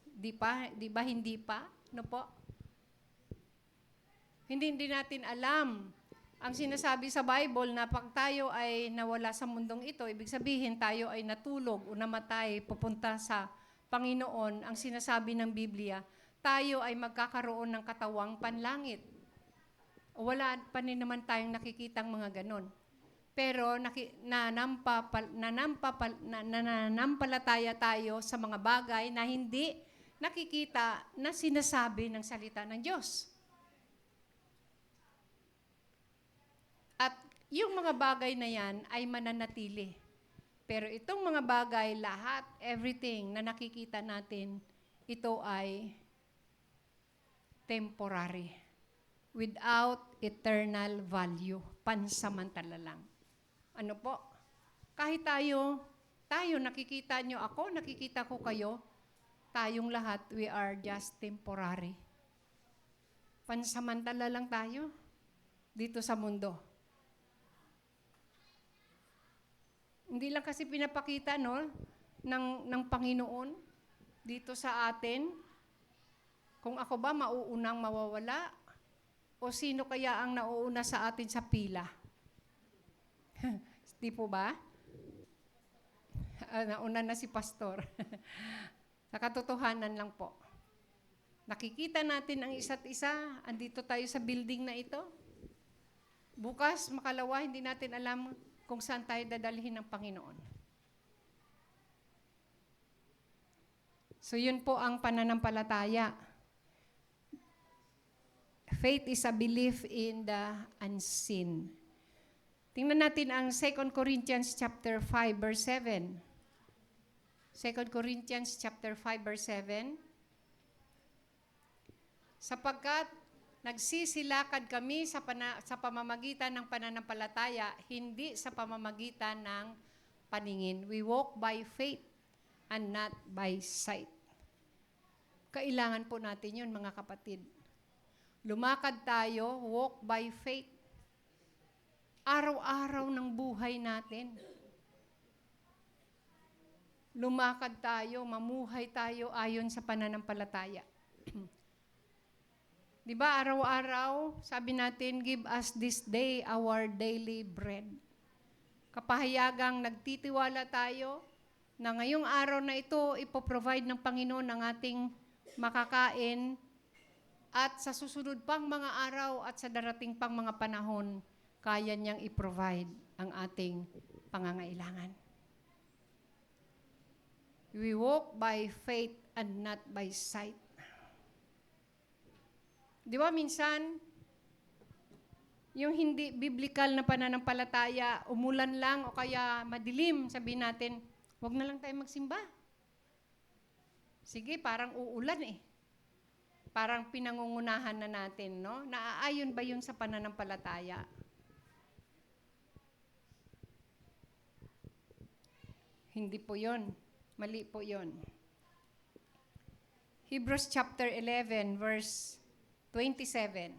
Di ba hindi pa? Ano po? Hindi natin alam. Ang sinasabi sa Bible na pag tayo ay nawala sa mundong ito, ibig sabihin tayo ay natulog o namatay, pupunta sa Panginoon. Ang sinasabi ng Biblia, tayo ay magkakaroon ng katawang panlangit. Wala pa rin naman tayong nakikitang mga ganon. Pero nanampalataya tayo sa mga bagay na hindi nakikita na sinasabi ng salita ng Diyos. At yung mga bagay na yan ay mananatili. Pero itong mga bagay, lahat, everything na nakikita natin, ito ay temporary. Without eternal value. Pansamantala lang. Ano po? Kahit tayo nakikita nyo ako, nakikita ko kayo, tayong lahat, we are just temporary. Pansamantala lang tayo dito sa mundo. Hindi lang kasi pinapakita ng Panginoon dito sa atin kung ako ba mauunang mawawala o sino kaya ang nauuna sa atin sa pila. Di po ba? Nauna na si pastor. Sa katotohanan lang po. Nakikita natin ang isa't isa. Andito tayo sa building na ito. Bukas, makalawa, hindi natin alam kung saan tayo dadalhin ng Panginoon. So yun po ang pananampalataya. Faith is a belief in the unseen. Tingnan natin ang 2 Corinthians chapter 5 verse 7. 2 Corinthians chapter 5 verse 7. Sapagkat nagsisilakad kami sa pamamagitan ng pananampalataya, hindi sa pamamagitan ng paningin. We walk by faith and not by sight. Kailangan po natin yun, mga kapatid. Lumakad tayo, walk by faith. Araw-araw ng buhay natin. Lumakad tayo, mamuhay tayo ayon sa pananampalataya. Di ba, araw-araw, sabi natin, give us this day our daily bread. Kapahayagang nagtitiwala tayo na ngayong araw na ito, ipoprovide ng Panginoon ang ating makakain at sa susunod pang mga araw at sa darating pang mga panahon, kaya niyang i-provide ang ating pangangailangan. We walk by faith and not by sight. Di ba minsan, yung hindi biblical na pananampalataya, umulan lang o kaya madilim, sabihin natin, wag na lang tayo magsimba. Sige, parang uulan eh. parang pinangungunahan na natin, no? Naaayon ba yun sa pananampalataya? Hindi po yun. Mali po yun. Hebrews chapter 11, verse 27.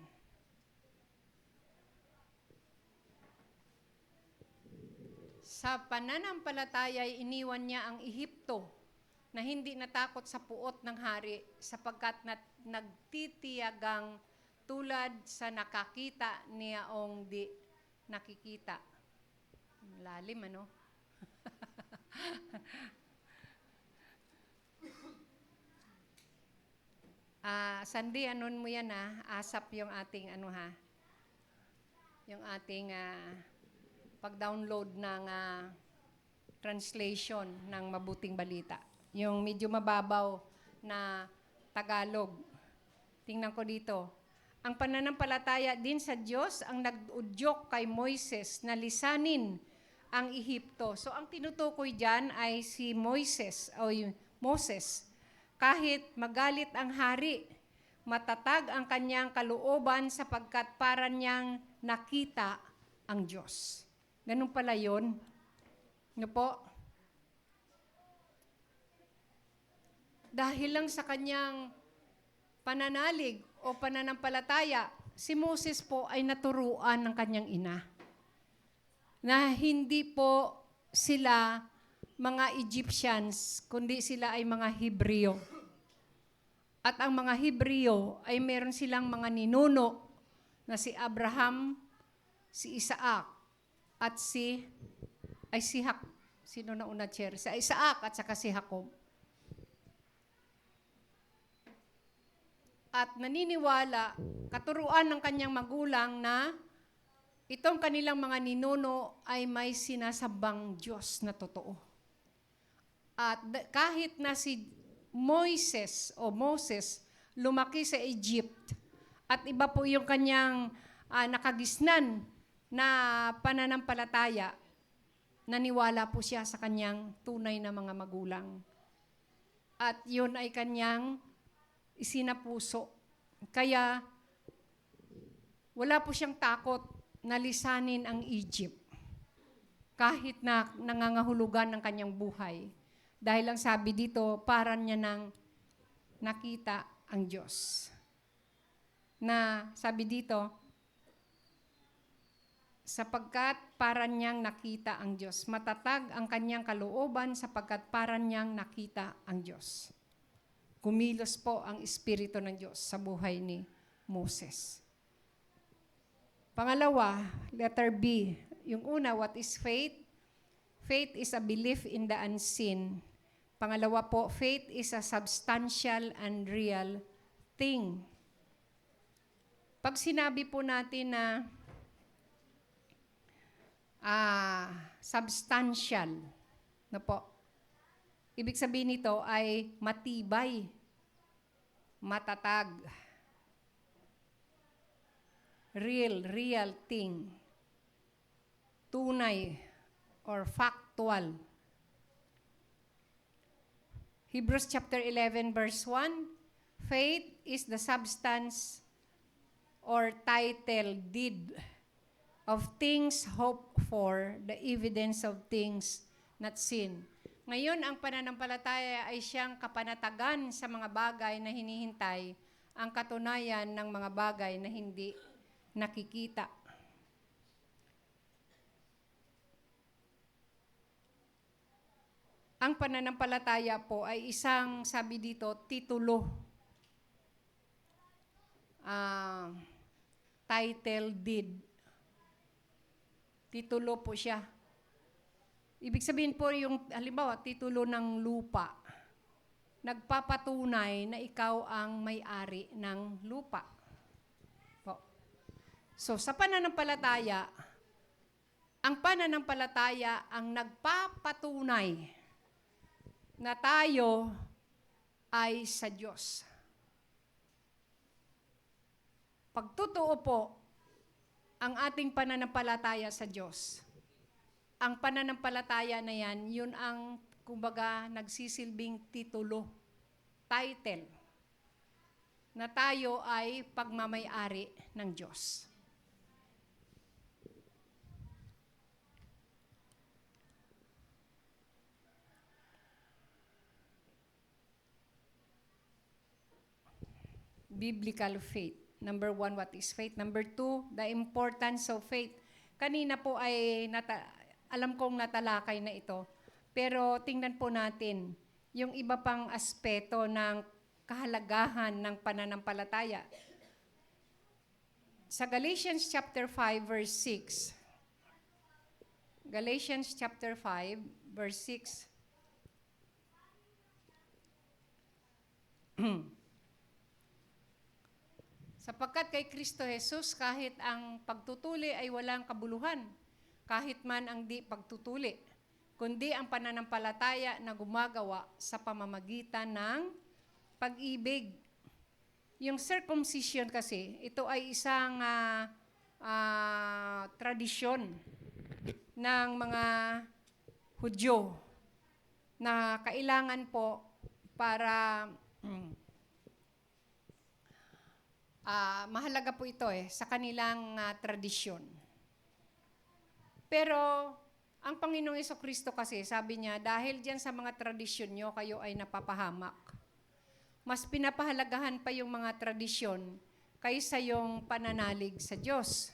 Sa pananampalataya ay iniwan niya ang Ehipto na hindi natakot sa puot ng hari sapagkat nagtitiyagang tulad sa nakakita niyaong di nakikita. Lalim, ano? Sandy, anon mo yan asap yung ating yung ating pag-download ng translation ng Mabuting Balita. Yung medyo mababaw na Tagalog. Tingnan ko dito. Ang pananampalataya din sa Diyos ang nag-udyok kay Moises na lisanin ang Ehipto. So ang tinutukoy dyan ay si Moises o Moses. Kahit magalit ang hari, matatag ang kanyang kalooban sapagkat para niyang nakita ang Diyos. Ganun pala yun. Ano po? Dahil lang sa kanyang pananalig o pananampalataya, si Moses po ay naturuan ng kanyang ina na hindi po sila mga Egyptians, kundi sila ay mga Hebreo. At ang mga Hebreo ay meron silang mga ninuno na si Abraham, si Isaac, at si sino na una, Chair? Si Isaac at saka si Jacob. At naniniwala, katuruan ng kanyang magulang na itong kanilang mga ninuno ay may sinasabang Diyos na totoo. At kahit na si Moses lumaki sa Egypt at iba po yung kanyang nakagisnan na pananampalataya, naniwala po siya sa kanyang tunay na mga magulang. At yun ay kanyang isinapuso. Kaya wala po siyang takot na lisanin ang Egypt kahit na nangangahulugan ng kanyang buhay. Dahil lang sabi dito, para niya nang nakita ang Diyos. Na sabi dito, sapagkat para niyang nakita ang Diyos. Matatag ang kanyang kalooban sapagkat para niyang nakita ang Diyos. Kumilos po ang Espiritu ng Diyos sa buhay ni Moses. Pangalawa, letter B. Yung una, what is faith? Faith is a belief in the unseen. Pangalawa po, faith is a substantial and real thing. Pag sinabi po natin na substantial, na po, ibig sabihin nito ay matibay, matatag, real thing, tunay, or factual. Hebrews chapter 11 verse 1, faith is the substance or title deed of things hoped for, the evidence of things not seen. Ngayon, ang pananampalataya ay siyang kapanatagan sa mga bagay na hinihintay, ang katunayan ng mga bagay na hindi nakikita. Ang pananampalataya po ay isang, sabi dito, titulo. Title deed. Titulo po siya. Ibig sabihin po yung, halimbawa, titulo ng lupa. Nagpapatunay na ikaw ang may-ari ng lupa. Po. So, sa pananampalataya, ang pananampalataya ang nagpapatunay na tayo ay sa Diyos. Pagtotoo po ang ating pananampalataya sa Diyos, ang pananampalataya na yan, yun ang, kumbaga, nagsisilbing titulo, title, na tayo ay pagmamay-ari ng Diyos. Biblical faith. Number 1, what is faith? Number 2, the importance of faith. Kanina po ay alam kong natalakay na ito. Pero tingnan po natin yung iba pang aspeto ng kahalagahan ng pananampalataya. Sa Galatians chapter 5 verse 6. Galatians chapter 5 verse 6. Sapagkat kay Kristo Jesus, kahit ang pagtutuli ay walang kabuluhan, kahit man ang di pagtutuli, kundi ang pananampalataya na gumagawa sa pamamagitan ng pag-ibig. Yung circumcision kasi, ito ay isang tradisyon ng mga Hudyo na kailangan po para mahalaga po ito sa kanilang tradisyon. Pero ang Panginoong Jesucristo kasi, sabi niya, dahil diyan sa mga tradisyon nyo, kayo ay napapahamak. Mas pinapahalagahan pa yung mga tradisyon kaysa yung pananalig sa Diyos.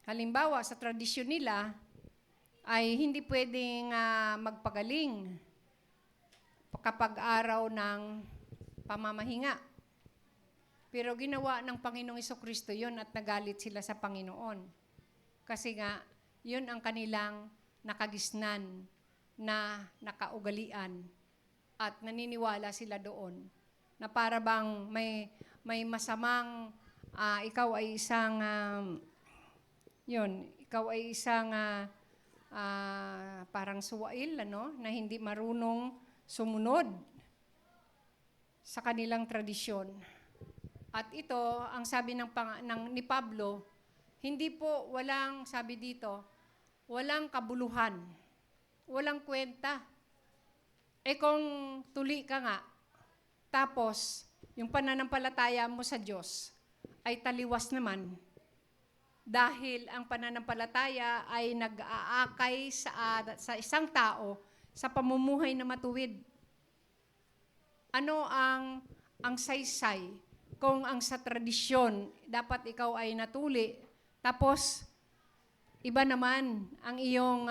Halimbawa, sa tradisyon nila, ay hindi pwedeng magpagaling kapag araw ng pamamahinga. Pero ginawa ng Panginoong Jesucristo yun at nagalit sila sa Panginoon. Kasi nga, yun ang kanilang nakagisnan na nakaugalian at naniniwala sila doon na para bang may masamang ikaw ay isang parang suwail na hindi marunong sumunod sa kanilang tradisyon. At ito, ang sabi ni Pablo, hindi po sabi dito, walang kabuluhan, walang kwenta. Kung tuli ka nga, tapos yung pananampalataya mo sa Diyos ay taliwas naman, dahil ang pananampalataya ay nag-aakay sa isang tao sa pamumuhay na matuwid. Ano ang saysay kung ang sa tradisyon dapat ikaw ay natuli, tapos iba naman ang iyong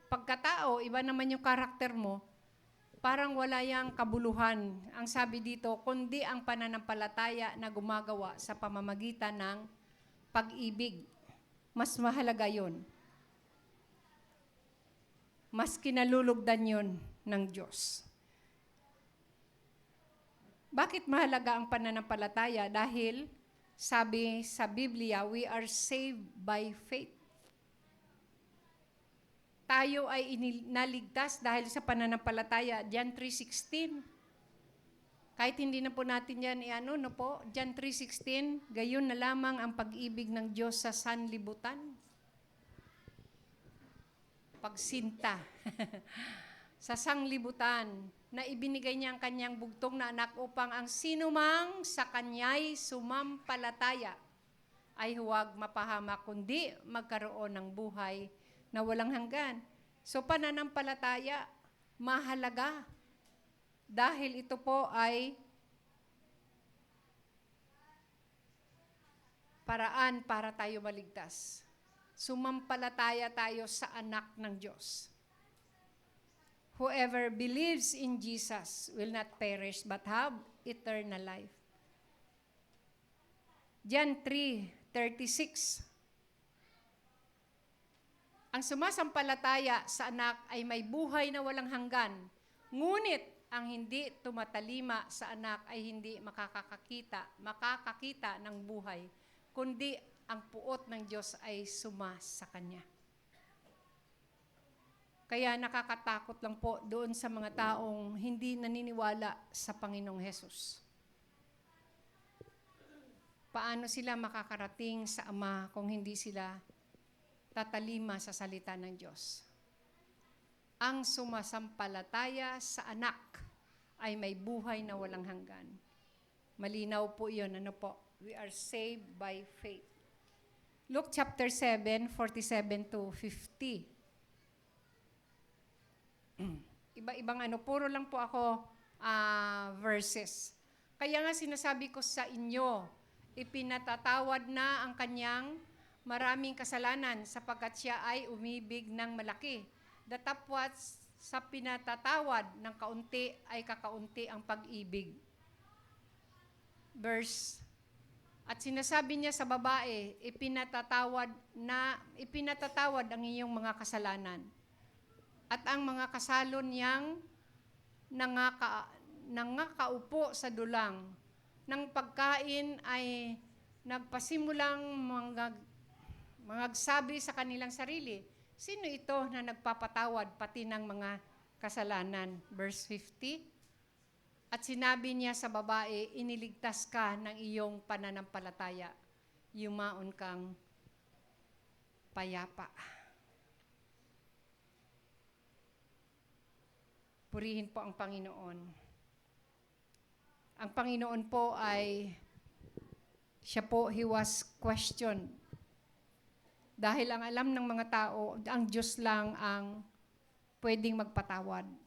pagkatao, iba naman yung karakter mo, parang wala yang kabuluhan. Ang sabi dito, kundi ang pananampalataya na gumagawa sa pamamagitan ng pag-ibig. Mas mahalaga yun. Mas kinalulugdan yun ng Diyos. Bakit mahalaga ang pananampalataya? Dahil sabi sa Biblia, we are saved by faith. Tayo ay naligtas dahil sa pananampalataya. John 3:16. Kahit hindi na po natin yan John 3:16, gayon na lamang ang pag-ibig ng Diyos sa sanlibutan. Pagsinta. Sa sanglibutan, na ibinigay niya ang kanyang bugtong na anak upang ang sinumang sa kanya'y sumampalataya ay huwag mapahamak, kundi magkaroon ng buhay na walang hanggan. So pananampalataya, mahalaga. Dahil ito po ay paraan para tayo maligtas. Sumampalataya tayo sa anak ng Diyos. Whoever believes in Jesus will not perish but have eternal life. John 3:36. Ang sumasampalataya sa anak ay may buhay na walang hanggan. Ngunit ang hindi tumatalima sa anak ay hindi makakakita ng buhay, kundi ang puot ng Diyos ay sa kanya. Kaya nakakatakot lang po doon sa mga taong hindi naniniwala sa Panginoong Hesus. Paano sila makakarating sa Ama kung hindi sila tatalima sa salita ng Diyos? ang sumasampalataya sa anak ay may buhay na walang hanggan. Malinaw po yun. Ano po? We are saved by faith. Luke chapter 7, 47 to 50. Iba-ibang puro lang po ako verses. Kaya nga sinasabi ko sa inyo, ipinatatawad na ang kanyang maraming kasalanan sapagkat siya ay umibig ng malaki. Datapwat sa pinatatawad ng kaunti ay kakaunti ang pag-ibig. Verse. At sinasabi niya sa babae, ipinatatawad ang iyong mga kasalanan. At ang mga kasalon niyang nangakaupo sa dulang ng pagkain ay nagpasimulang mangagsabi sa kanilang sarili, sino ito na nagpapatawad pati ng mga kasalanan? Verse 50. At sinabi niya sa babae, iniligtas ka ng iyong pananampalataya. Yumaon kang payapa. Purihin po ang Panginoon. Ang Panginoon po ay, he was questioned. Dahil ang alam ng mga tao, ang Diyos lang ang pwedeng magpatawad.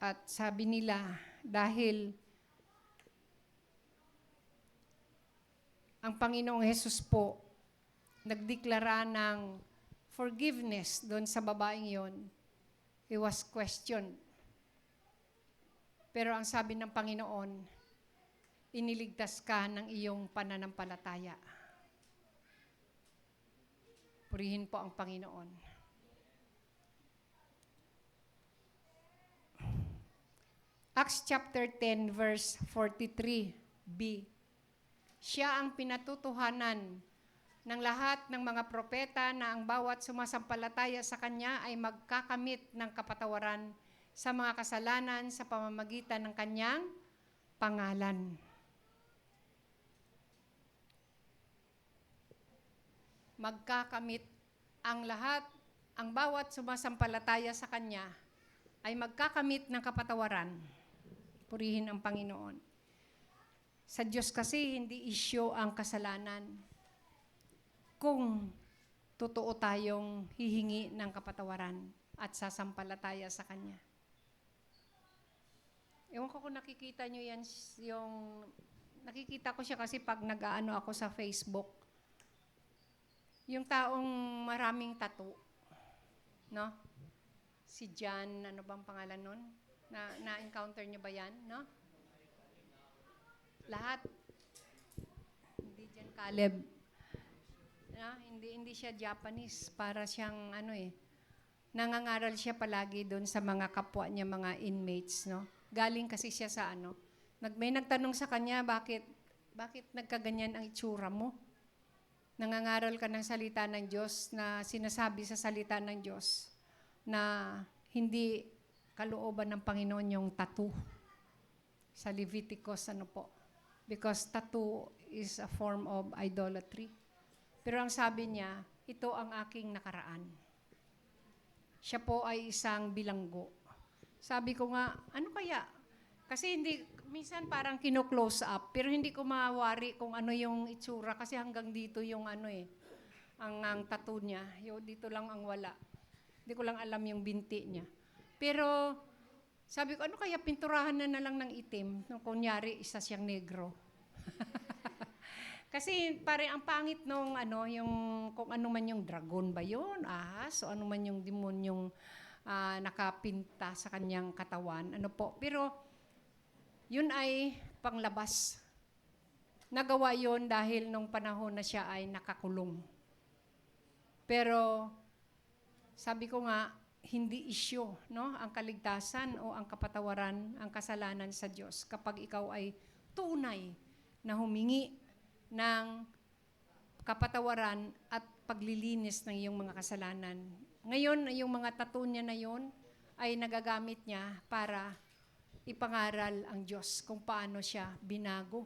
At sabi nila, dahil ang Panginoong Hesus po, nagdeklara ng forgiveness doon sa babaeng yon, he was questioned. Pero ang sabi ng Panginoon, iniligtas ka ng iyong pananampalataya. Purihin po ang Panginoon. Acts chapter 10 verse 43b. Siya ang pinatutuhanan ng lahat ng mga propeta na ang bawat sumasampalataya sa kanya ay magkakamit ng kapatawaran sa mga kasalanan sa pamamagitan ng kanyang pangalan. Magkakamit ang bawat sumasampalataya sa kanya ay magkakamit ng kapatawaran. Purihin ang Panginoon. Sa Diyos kasi, hindi issue ang kasalanan. Kung totoo tayong hihingi ng kapatawaran at sasampalataya sa Kanya. Ewan ko kung nakikita nyo yan, nakikita ko siya kasi pag nag-aano ako sa Facebook, yung taong maraming tattoo, no? Si John, ano bang pangalan nun? Na-encounter niyo ba yan, no? Lahat. Hindi John Caleb. No? Hindi siya Japanese. Para siyang, nangangaral siya palagi doon sa mga kapwa niya, mga inmates, no? Galing kasi siya sa may nagtanong sa kanya, bakit nagkaganyan ang itsura mo? Nangangaral ka ng salita ng Diyos na sinasabi sa salita ng Diyos na hindi kalooban ng Panginoon yung tattoo. Sa Leviticus, because tattoo is a form of idolatry. Pero ang sabi niya, ito ang aking nakaraan. Siya po ay isang bilanggo. Sabi ko nga, ano kaya? Kasi minsan parang kino-close up, pero hindi ko mawari kung ano yung itsura kasi hanggang dito yung ang tattoo niya. Dito lang ang wala. Hindi ko lang alam yung binti niya. Pero sabi ko, ano kaya pinturahan na lang ng itim? Kunyari, isa siyang negro. Kasi pare ang pangit nung kung ano man yung dragon ba yun, ahas, o ano man yung demonyong nakapinta sa kanyang katawan. Pero yun ay panglabas. Nagawa yun dahil nung panahon na siya ay nakakulong. Pero sabi ko nga, hindi issue, no? Ang kaligtasan o ang kapatawaran, ang kasalanan sa Diyos kapag ikaw ay tunay na humingi ng kapatawaran at paglilinis ng iyong mga kasalanan. Ngayon, yung mga tattoo niya na yun ay nagagamit niya para ipangaral ang Diyos kung paano siya binago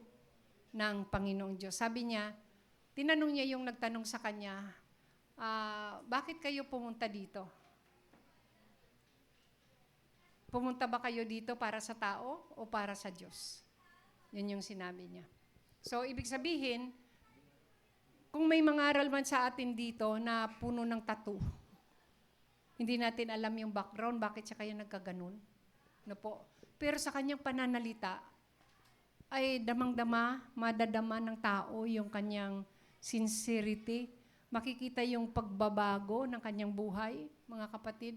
ng Panginoong Diyos. Sabi niya, tinanong niya yung nagtanong sa kanya, bakit kayo pumunta dito? Pumunta ba kayo dito para sa tao o para sa Diyos? Yun yung sinabi niya. So, ibig sabihin, kung may mangaral man sa atin dito na puno ng tattoo, hindi natin alam yung background, bakit siya kaya nagkaganon. No po? Pero sa kanyang pananalita, ay damang-dama, madadama ng tao yung kanyang sincerity. Makikita yung pagbabago ng kanyang buhay, mga kapatid.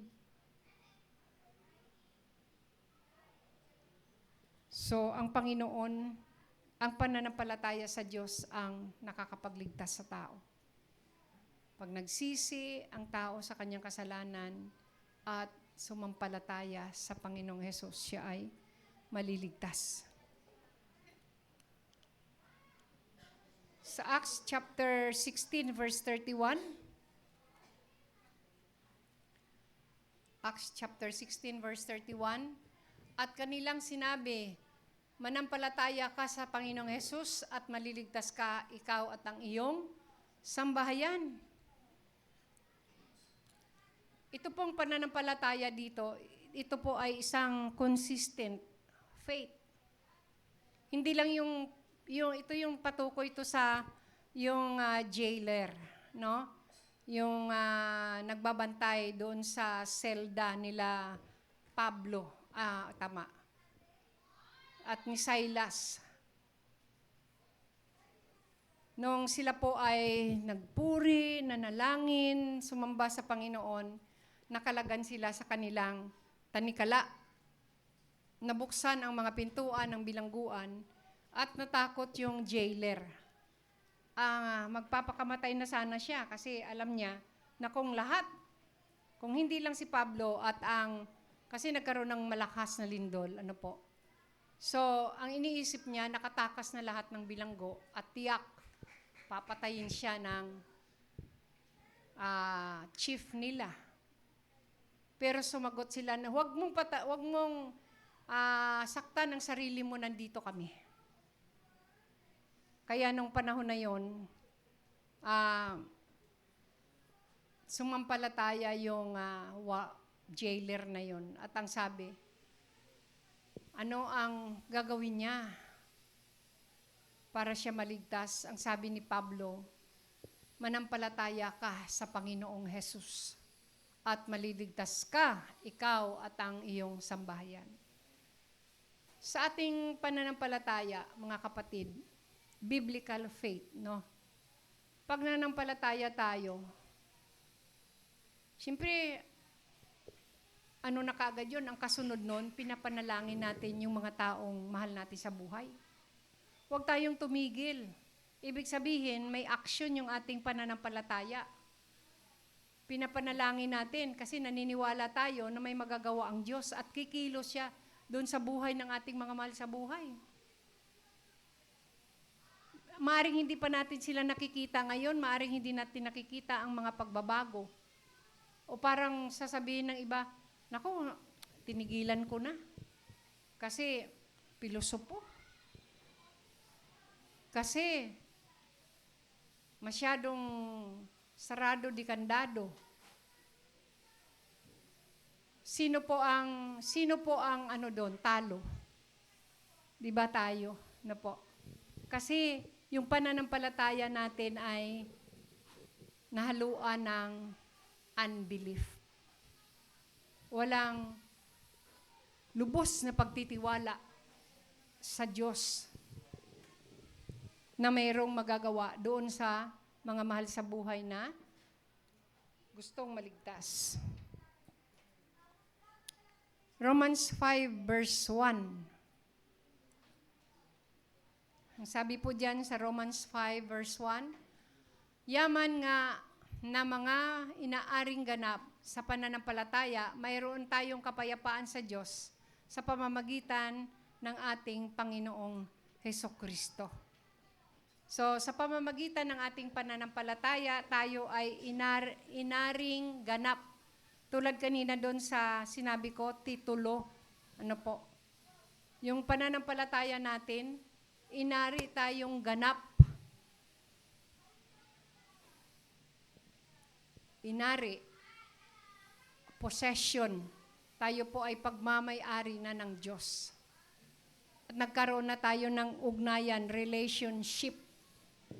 So, ang Panginoon, ang pananampalataya sa Diyos ang nakakapagligtas sa tao. Pag nagsisi ang tao sa kanyang kasalanan at sumampalataya sa Panginoong Hesus, siya ay maliligtas. Sa Acts chapter 16 verse 31, Acts chapter 16 verse 31, at kanilang sinabi, manampalataya ka sa Panginoong Hesus at maliligtas ka, ikaw at ang iyong sambahayan. Ito pong pananampalataya dito, ito po ay isang consistent faith. Hindi lang ito yung patukoy ito sa yung jailer, no? Yung nagbabantay doon sa selda nila Pablo, tama. At ni Silas. Nung sila po ay nagpuri, nanalangin, sumamba sa Panginoon, nakalagan sila sa kanilang tanikala. Nabuksan ang mga pintuan ng bilangguan at natakot yung jailer. Magpapakamatay na sana siya kasi alam niya na kung hindi lang si Pablo kasi nagkaroon ng malakas na lindol, ano po. So, ang iniisip niya, nakatakas na lahat ng bilanggo at tiyak, papatayin siya ng chief nila. Pero sumagot sila na, huwag mong saktan ang sarili mo, nandito kami. Kaya nung panahon na yon, sumampalataya yung jailer na yon. At ang sabi, ano ang gagawin niya para siya maligtas? Ang sabi ni Pablo, manampalataya ka sa Panginoong Hesus at maliligtas ka, ikaw at ang iyong sambahayan. Sa ating pananampalataya, mga kapatid, biblical faith, no? Pag nananampalataya tayo, siyempre, ano na kaagad yun? Ang kasunod nun, pinapanalangin natin yung mga taong mahal natin sa buhay. Huwag tayong tumigil. Ibig sabihin, may action yung ating pananampalataya. Pinapanalangin natin kasi naniniwala tayo na may magagawa ang Diyos at kikilos siya doon sa buhay ng ating mga mahal sa buhay. Maaring hindi pa natin sila nakikita ngayon, maaring hindi natin nakikita ang mga pagbabago. O parang sasabihin ng iba, naku, tinigilan ko na. Kasi pilosopo. Kasi masyadong sarado di kandado. Sino po ang doon? Talo. Di ba tayo? Na po. Kasi yung pananampalataya natin ay nahaluan ng unbelief. Walang lubos na pagtitiwala sa Diyos na mayroong magagawa doon sa mga mahal sa buhay na gustong maligtas. Romans 5 verse 1. Ang sabi po diyan sa Romans 5 verse 1, yaman nga na mga inaaring ganap sa pananampalataya, mayroon tayong kapayapaan sa Diyos sa pamamagitan ng ating Panginoong Hesukristo. So, sa pamamagitan ng ating pananampalataya, tayo ay inaring ganap. Tulad kanina doon sa sinabi ko, titulo. Ano po? Yung pananampalataya natin, inari tayong ganap. Inari. Possession. tayo po ay pagmamay-ari na ng Diyos. At nagkaroon na tayo ng ugnayan, relationship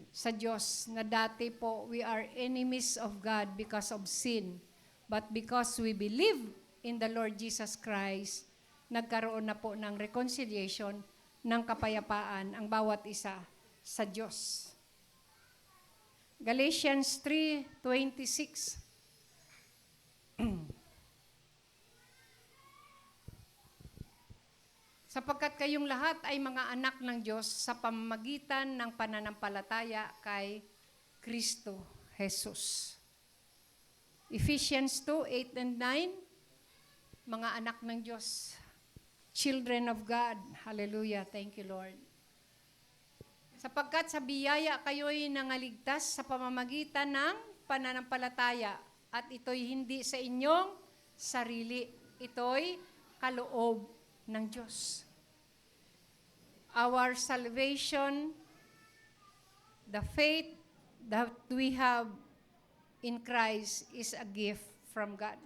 sa Diyos na dati po we are enemies of God because of sin. But because we believe in the Lord Jesus Christ, nagkaroon na po ng reconciliation, ng kapayapaan ang bawat isa sa Diyos. Galatians 3:26. Sapagkat kayong lahat ay mga anak ng Diyos sa pamamagitan ng pananampalataya kay Kristo Jesus. Ephesians 2:8 and 9, mga anak ng Diyos, children of God. Hallelujah. Thank you, Lord. Sapagkat sa biyaya kayo'y nangaligtas sa pamamagitan ng pananampalataya at ito'y hindi sa inyong sarili. Ito'y kaloob ng Diyos. Our salvation, the faith that we have in Christ is a gift from God.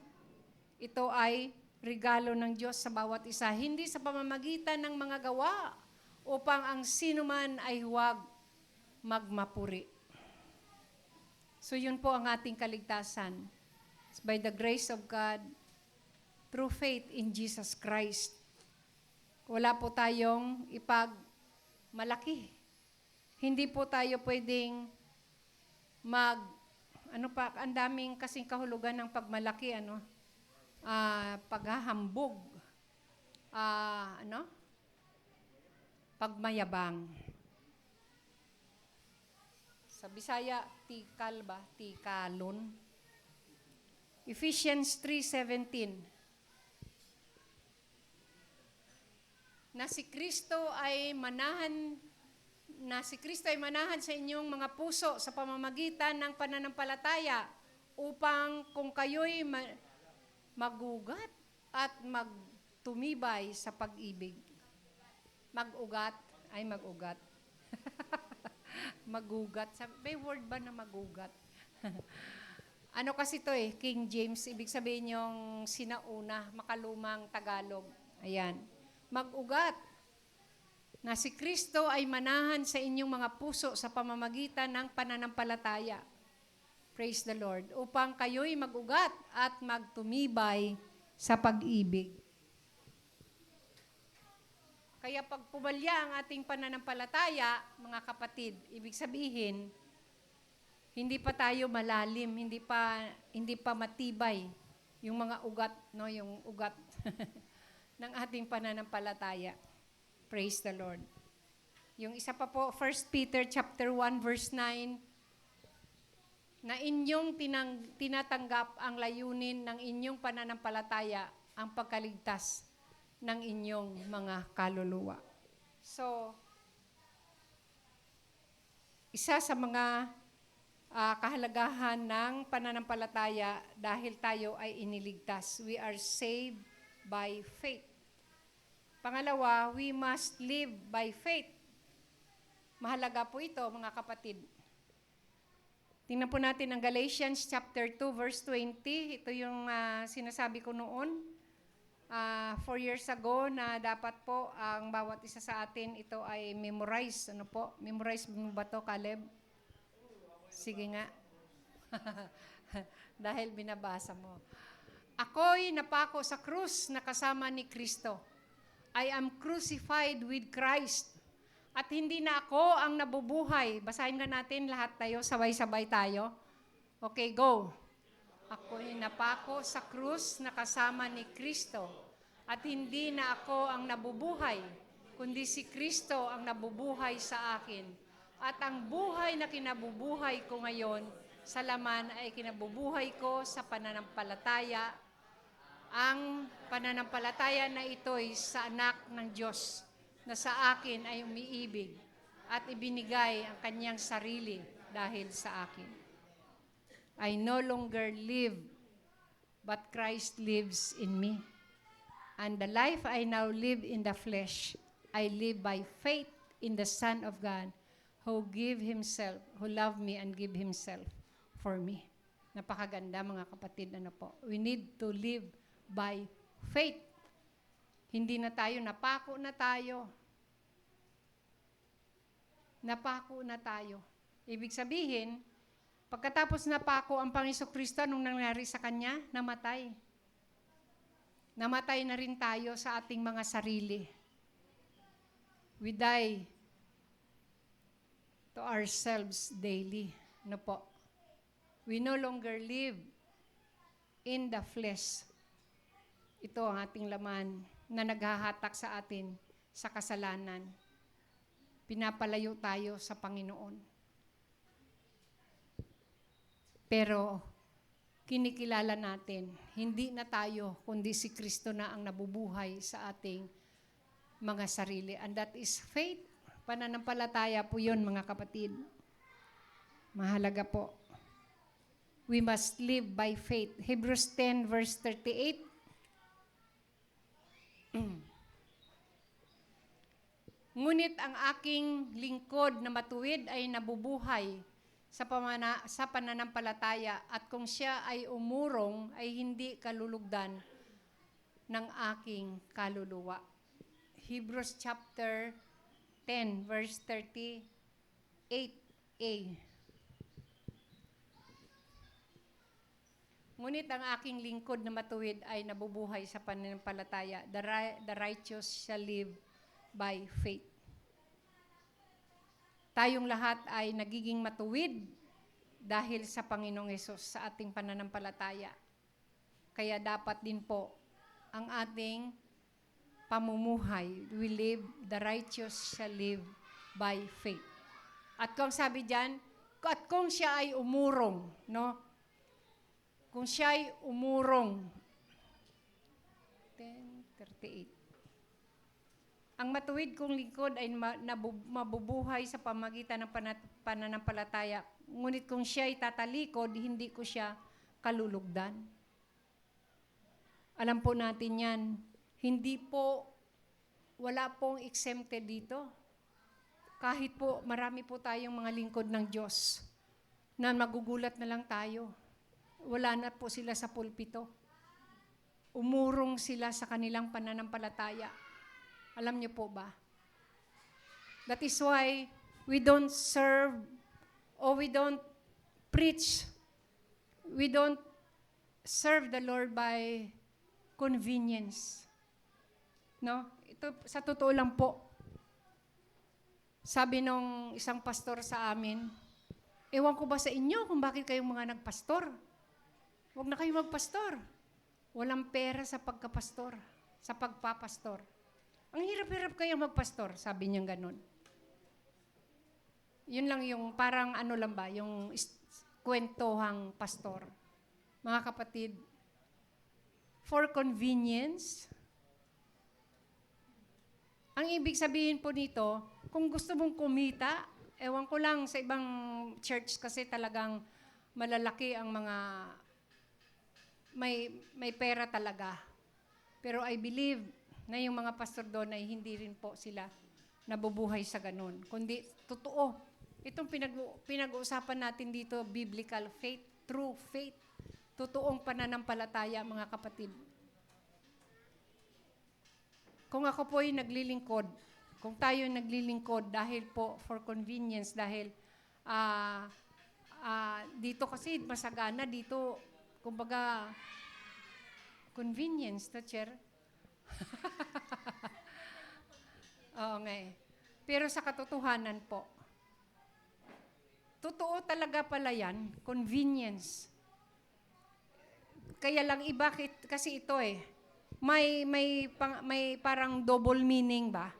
Ito ay regalo ng Diyos sa bawat isa, hindi sa pamamagitan ng mga gawa upang ang sinuman ay huwag magmapuri. So yun po ang ating kaligtasan. It's by the grace of God, through faith in Jesus Christ. Wala po tayong ipagmalaki. Hindi po tayo pwedeng ang daming kasing kahulugan ng pagmalaki, paghahambog, pagmayabang. Sa Bisaya, tikalon. Ephesians 3:17. Na si Kristo ay manahan sa inyong mga puso sa pamamagitan ng pananampalataya upang kung kayo'y magugat at magtumibay sa pag-ibig. Magugat. Magugat. May word ba na magugat? Ano kasi to King James, ibig sabihin yung sinauna, makalumang Tagalog. Ayan. Mag-ugat na si Kristo ay manahan sa inyong mga puso sa pamamagitan ng pananampalataya. Praise the Lord. Upang kayo'y mag-ugat at magtumibay sa pag-ibig. Kaya pag pumalya ang ating pananampalataya, mga kapatid, ibig sabihin, hindi pa tayo malalim, hindi pa matibay yung mga ugat, yung ugat ng ating pananampalataya. Praise the Lord. Yung isa pa po, 1 Peter chapter 1 verse 9, na inyong tinatanggap ang layunin ng inyong pananampalataya, ang pagkaligtas ng inyong mga kaluluwa. So, isa sa mga kahalagahan ng pananampalataya dahil tayo ay iniligtas. We are saved by faith. Pangalawa, we must live by faith. Mahalaga po ito, mga kapatid. Tingnan po natin ang Galatians chapter 2 verse 20. Ito yung sinasabi ko noon 4 years ago na dapat po ang bawat isa sa atin ito ay memorize. Memorize mo ba to, Caleb? Sige nga. Dahil binabasa mo. Ako'y napako sa krus na kasama ni Kristo. I am crucified with Christ. At hindi na ako ang nabubuhay. Basahin nga natin lahat tayo, sabay-sabay tayo. Okay, go. Ako'y napako sa krus na kasama ni Kristo. At hindi na ako ang nabubuhay, kundi si Kristo ang nabubuhay sa akin. At ang buhay na kinabubuhay ko ngayon, sa laman ay kinabubuhay ko sa pananampalataya. Ang pananampalataya na ito'y sa anak ng Diyos na sa akin ay umiibig at ibinigay ang kanyang sarili dahil sa akin. I no longer live, but Christ lives in me. And the life I now live in the flesh, I live by faith in the Son of God, who loved me and gave Himself for me. Napakaganda, mga kapatid. We need to live by faith. Hindi na tayo, napako na tayo. Napako na tayo. Ibig sabihin, pagkatapos napako ang Panginoong Kristo, anong nangyari sa Kanya? Namatay. Namatay na rin tayo sa ating mga sarili. We die to ourselves daily. Ano po? We no longer live in the flesh. Ito ang ating laman na naghahatak sa atin sa kasalanan. Pinapalayo tayo sa Panginoon. Pero kinikilala natin, hindi na tayo, kundi si Kristo na ang nabubuhay sa ating mga sarili. And that is faith. Pananampalataya po yun, mga kapatid. Mahalaga po. We must live by faith. Hebrews 10 verse 38. Ngunit ang aking lingkod na matuwid ay nabubuhay sa pananampalataya at kung siya ay umurong ay hindi kalulugdan ng aking kaluluwa. Hebrews chapter 10 verse 38a. Ngunit ang aking lingkod na matuwid ay nabubuhay sa pananampalataya. The righteous shall live by faith. Tayong lahat ay nagiging matuwid dahil sa Panginoong Hesus sa ating pananampalataya. Kaya dapat din po ang ating pamumuhay. We live, the righteous shall live by faith. At kung sabi diyan, at kung siya ay umurong, no? Kung siya ay umurong, 10:38. Ang matuwid kong lingkod ay mabubuhay sa pamagitan ng pananampalataya. Ngunit kung siya ay tatalikod, hindi ko siya kalulugdan. Alam po natin yan. Hindi po, wala pong exempted dito. Kahit po, marami po tayong mga lingkod ng Diyos na magugulat na lang tayo. Wala na po sila sa pulpito. Umurong sila sa kanilang pananampalataya. Alam niyo po ba? That is why we don't serve or we don't preach. We don't serve the Lord by convenience. No? Ito sa totoo lang po. Sabi nung isang pastor sa amin, ewan ko ba sa inyo kung bakit kayong mga nagpastor? Huwag na kayo magpastor. Walang pera sa pagkapastor, sa pagpapastor. Ang hirap-hirap kayo magpastor, sabi niyang ganun. Yun lang yung parang ano lang ba, yung kwentohang pastor. Mga kapatid, for convenience, ang ibig sabihin po nito, kung gusto mong kumita, ewan ko lang sa ibang church kasi talagang malalaki ang mga may pera talaga. Pero I believe na yung mga pastor doon ay hindi rin po sila nabubuhay sa ganun. Kundi, totoo. Itong pinag-uusapan natin dito, biblical faith, true faith, totoong pananampalataya, mga kapatid. Kung ako po ay naglilingkod, kung tayo ay naglilingkod dahil po for convenience, dahil dito kasi masagana, dito, kumbaga, convenience, teacher. Oo nga eh. Pero sa katotohanan po, totoo talaga pala yan, convenience. Kaya lang iba kasi ito eh, may parang double meaning ba?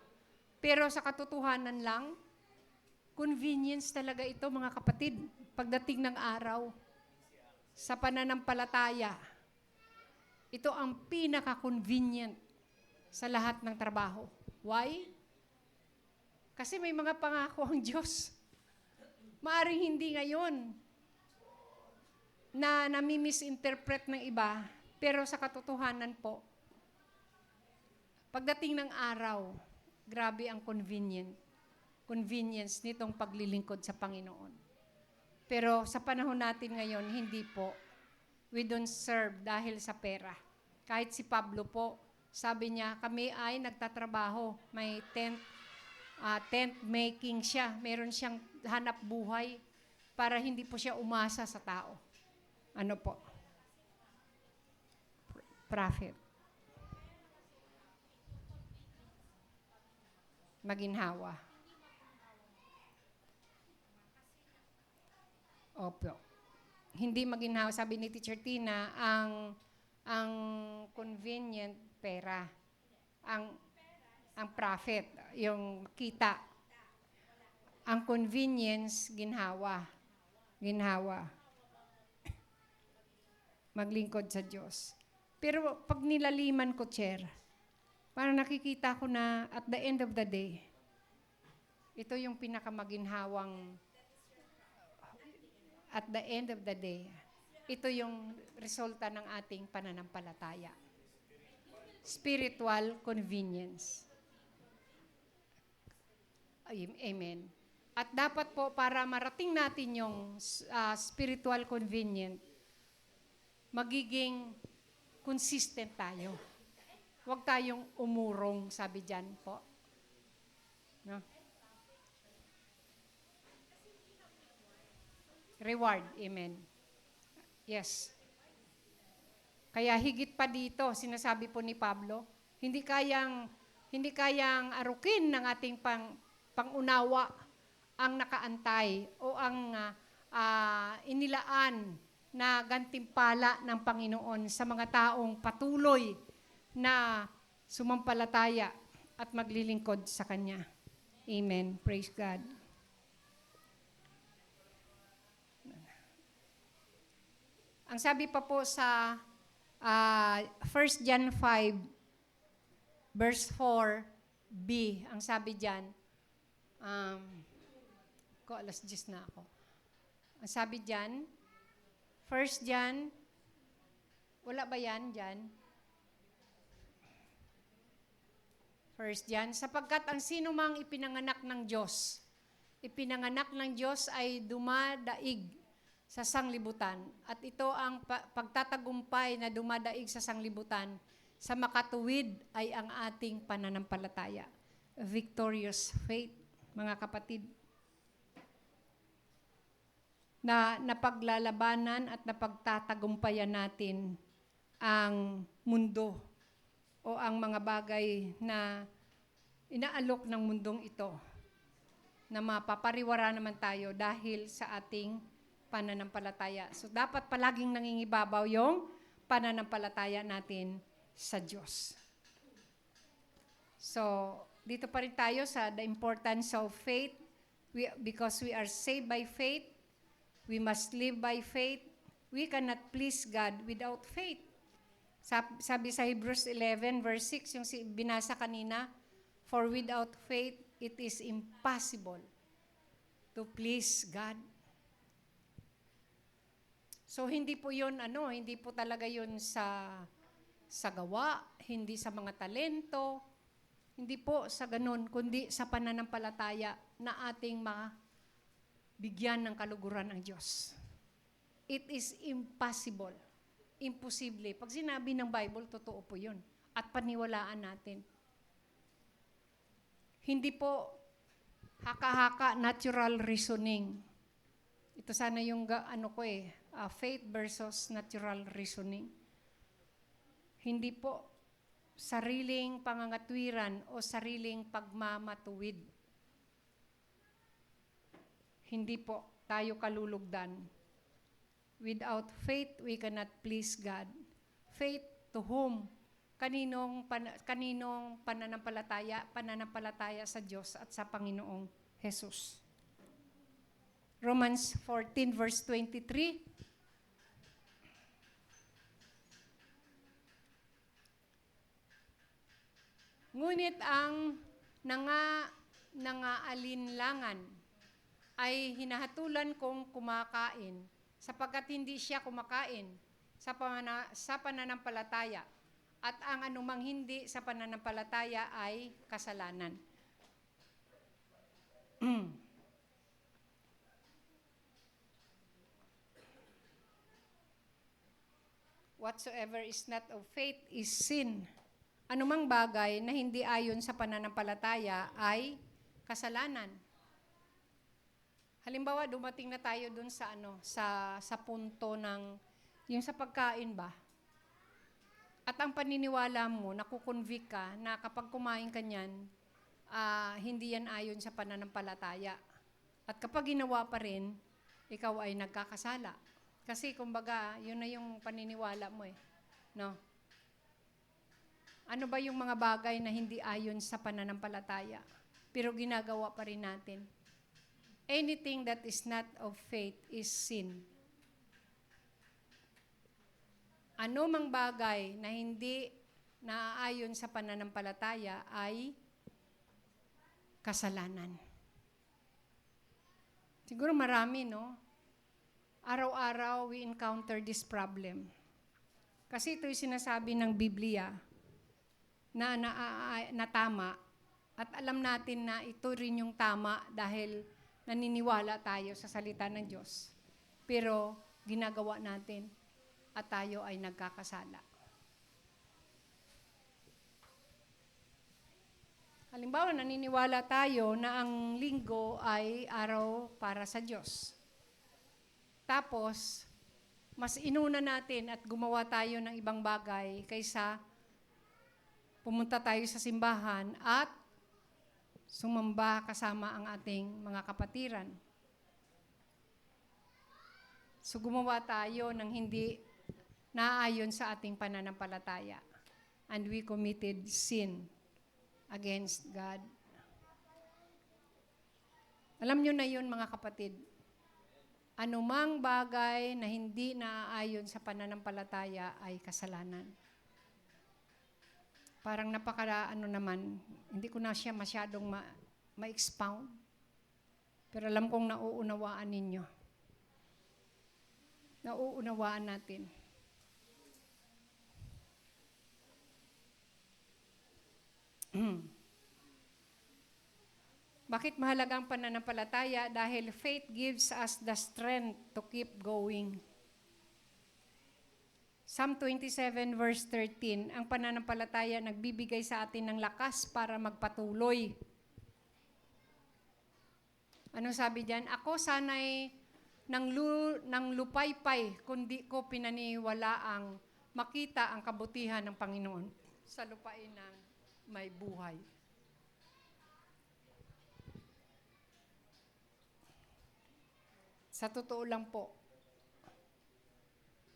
Pero sa katotohanan lang, convenience talaga ito, mga kapatid. Pagdating ng araw, sa pananampalataya, ito ang pinaka-convenient sa lahat ng trabaho. Why? Kasi may mga pangako ang Diyos. Maaring hindi ngayon na nami-misinterpret ng iba, pero sa katotohanan po, pagdating ng araw, grabe ang convenience nitong paglilingkod sa Panginoon. Pero sa panahon natin ngayon, hindi po. We don't serve dahil sa pera. Kahit si Pablo po, sabi niya, kami ay nagtatrabaho. May tent making siya. Meron siyang hanap buhay para hindi po siya umasa sa tao. Ano po? Prophet. Maginhawa. Opo. Hindi maginhawa, sabi ni Teacher Tina, ang convenient pera. Ang profit, yung kita. Ang convenience, ginhawa. Ginhawa. Maglingkod sa Diyos. Pero pag nilaliman ko, Chair, parang nakikita ko na at the end of the day, ito yung pinakamaginhawang at the end of the day, ito yung resulta ng ating pananampalataya. Spiritual convenience. Amen. At dapat po, para marating natin yung spiritual convenient, magiging consistent tayo. Huwag tayong umurong, sabi dyan po. No? Reward, amen. Yes. Kaya higit pa dito, sinasabi po ni Pablo, hindi kayang arukin ng ating pangunawa ang nakaantay o ang inilaan na gantimpala ng Panginoon sa mga taong patuloy na sumampalataya at maglilingkod sa Kanya. Amen. Praise God. Ang sabi pa po sa 1 John 5, verse 4b, ang sabi dyan, alas 10 na ako. Ang sabi dyan, 1 John, wala ba yan dyan? 1 John, sapagkat ang sino mang ipinanganak ng Diyos ay dumadaig sa sanglibutan. At ito ang pagtatagumpay na dumadaig sa sanglibutan, sa makatuwid ay ang ating pananampalataya. Victorious faith, mga kapatid. Na napaglalabanan at napagtatagumpayan natin ang mundo o ang mga bagay na inaalok ng mundong ito na mapapariwara naman tayo dahil sa ating pananampalataya. So, dapat palaging nangingibabaw yung pananampalataya natin sa Diyos. So, dito pa rin tayo sa the importance of faith. Because we are saved by faith, we must live by faith. We cannot please God without faith. Sabi sa Hebrews 11, verse 6, yung binasa kanina, for without faith, it is impossible to please God. So, hindi po yun, hindi po talaga yun sa gawa, hindi sa mga talento, hindi po sa ganun, kundi sa pananampalataya na ating mabigyan ng kaluguran ng Diyos. It is impossible. Imposible. Pag sinabi ng Bible, totoo po yun. At paniwalaan natin. Hindi po haka-haka, natural reasoning. Ito sana yung faith versus natural reasoning. Hindi po sariling pangangatwiran o sariling pagmamatuwid. Hindi po tayo kalulugdan. Without faith, we cannot please God. Faith to whom? Kaninong pananampalataya? Pananampalataya sa Diyos at sa Panginoong Jesus. Romans 14 verse 23. Ngunit ang nangaalinlangan ay hinahatulan kong kumakain sapagkat hindi siya kumakain sa pananampalataya at ang anumang hindi sa pananampalataya ay kasalanan. whatsoever is not of faith is sin. Anumang bagay na hindi ayon sa pananampalataya ay kasalanan. Halimbawa, dumating na tayo dun sa sa punto ng yung sa pagkain ba? At ang paniniwala mo, nakukonvict ka na kapag kumain ka niyan, hindi yan ayon sa pananampalataya. At kapag ginawa pa rin, ikaw ay nagkakasala. Kasi kumbaga, yun na yung paniniwala mo eh. No? Ano ba yung mga bagay na hindi ayon sa pananampalataya? Pero ginagawa pa rin natin. Anything that is not of faith is sin. Ano mang bagay na hindi naaayon sa pananampalataya ay kasalanan. Siguro marami, no? Araw-araw we encounter this problem. Kasi ito'y sinasabi ng Biblia na tama at alam natin na ito rin yung tama dahil naniniwala tayo sa salita ng Diyos. Pero ginagawa natin at tayo ay nagkakasala. Halimbawa, naniniwala tayo na ang linggo ay araw para sa Diyos. Tapos, mas inuna natin at gumawa tayo ng ibang bagay kaysa pumunta tayo sa simbahan at sumamba kasama ang ating mga kapatiran. So gumawa tayo ng hindi naayon sa ating pananampalataya. And we committed sin against God. Alam nyo na yun, mga kapatid. Anumang bagay na hindi naaayon sa pananampalataya ay kasalanan. Parang naman, hindi ko na siya masyadong ma-expound. Pero alam kong nauunawaan ninyo. Nauunawaan natin. Bakit mahalaga ang pananampalataya? Dahil faith gives us the strength to keep going. Psalm 27 verse 13, ang pananampalataya nagbibigay sa atin ng lakas para magpatuloy. Ano sabi diyan? Ako sana'y nang lupaypay kundi ko pinaniwalaang makita ang kabutihan ng Panginoon sa lupain ng may buhay. Sa totoo lang po,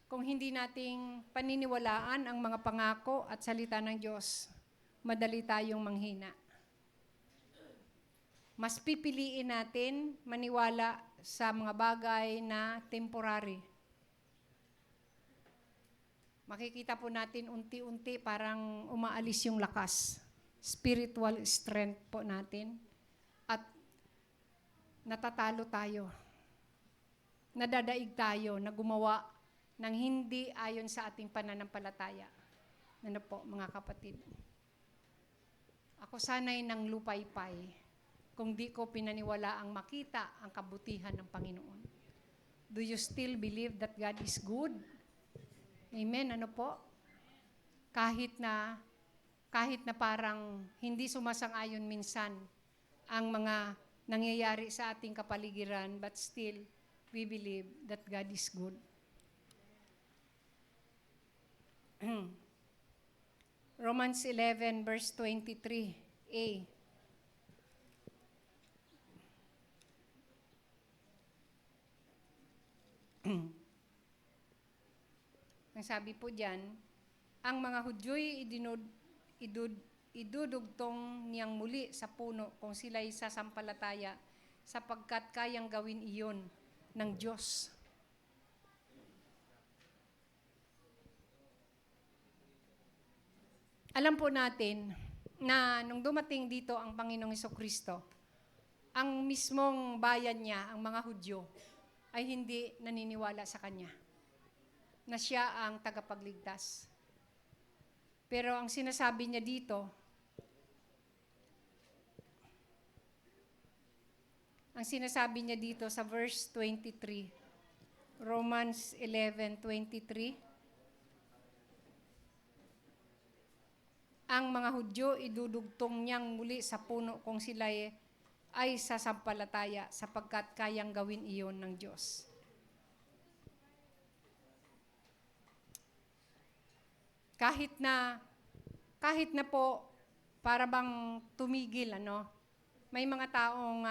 kung hindi nating paniniwalaan ang mga pangako at salita ng Diyos, madali tayong manghina. Mas pipiliin natin maniwala sa mga bagay na temporary. Makikita po natin unti-unti parang umaalis yung lakas. Spiritual strength po natin. At natatalo tayo. Nadadaig tayo na gumawa ng hindi ayon sa ating pananampalataya. Ano po, mga kapatid? Ako sana'y nang lupaypay kung di ko pinaniwala ang makita ang kabutihan ng Panginoon. Do you still believe that God is good? Amen, ano po? Kahit na parang hindi sumasang-ayon minsan ang mga nangyayari sa ating kapaligiran, but still, we believe that God is good. Romans 11 verse 23a. Ang sabi po diyan, ang mga Hudyo'y idudugtong niyang muli sa puno kung sila'y sasampalataya sapagkat kayang gawin iyon ng Diyos. Alam po natin na nung dumating dito ang Panginoong Hesukristo, ang mismong bayan niya, ang mga Hudyo, ay hindi naniniwala sa Kanya, na siya ang tagapagligtas. Pero ang sinasabi niya dito, sa verse 23, Romans 11:23, ang mga Hudyo, idudugtong niyang muli sa puno kung sila ay sasampalataya sapagkat kayang gawin iyon ng Diyos. Kahit na po para bang tumigil, may mga taong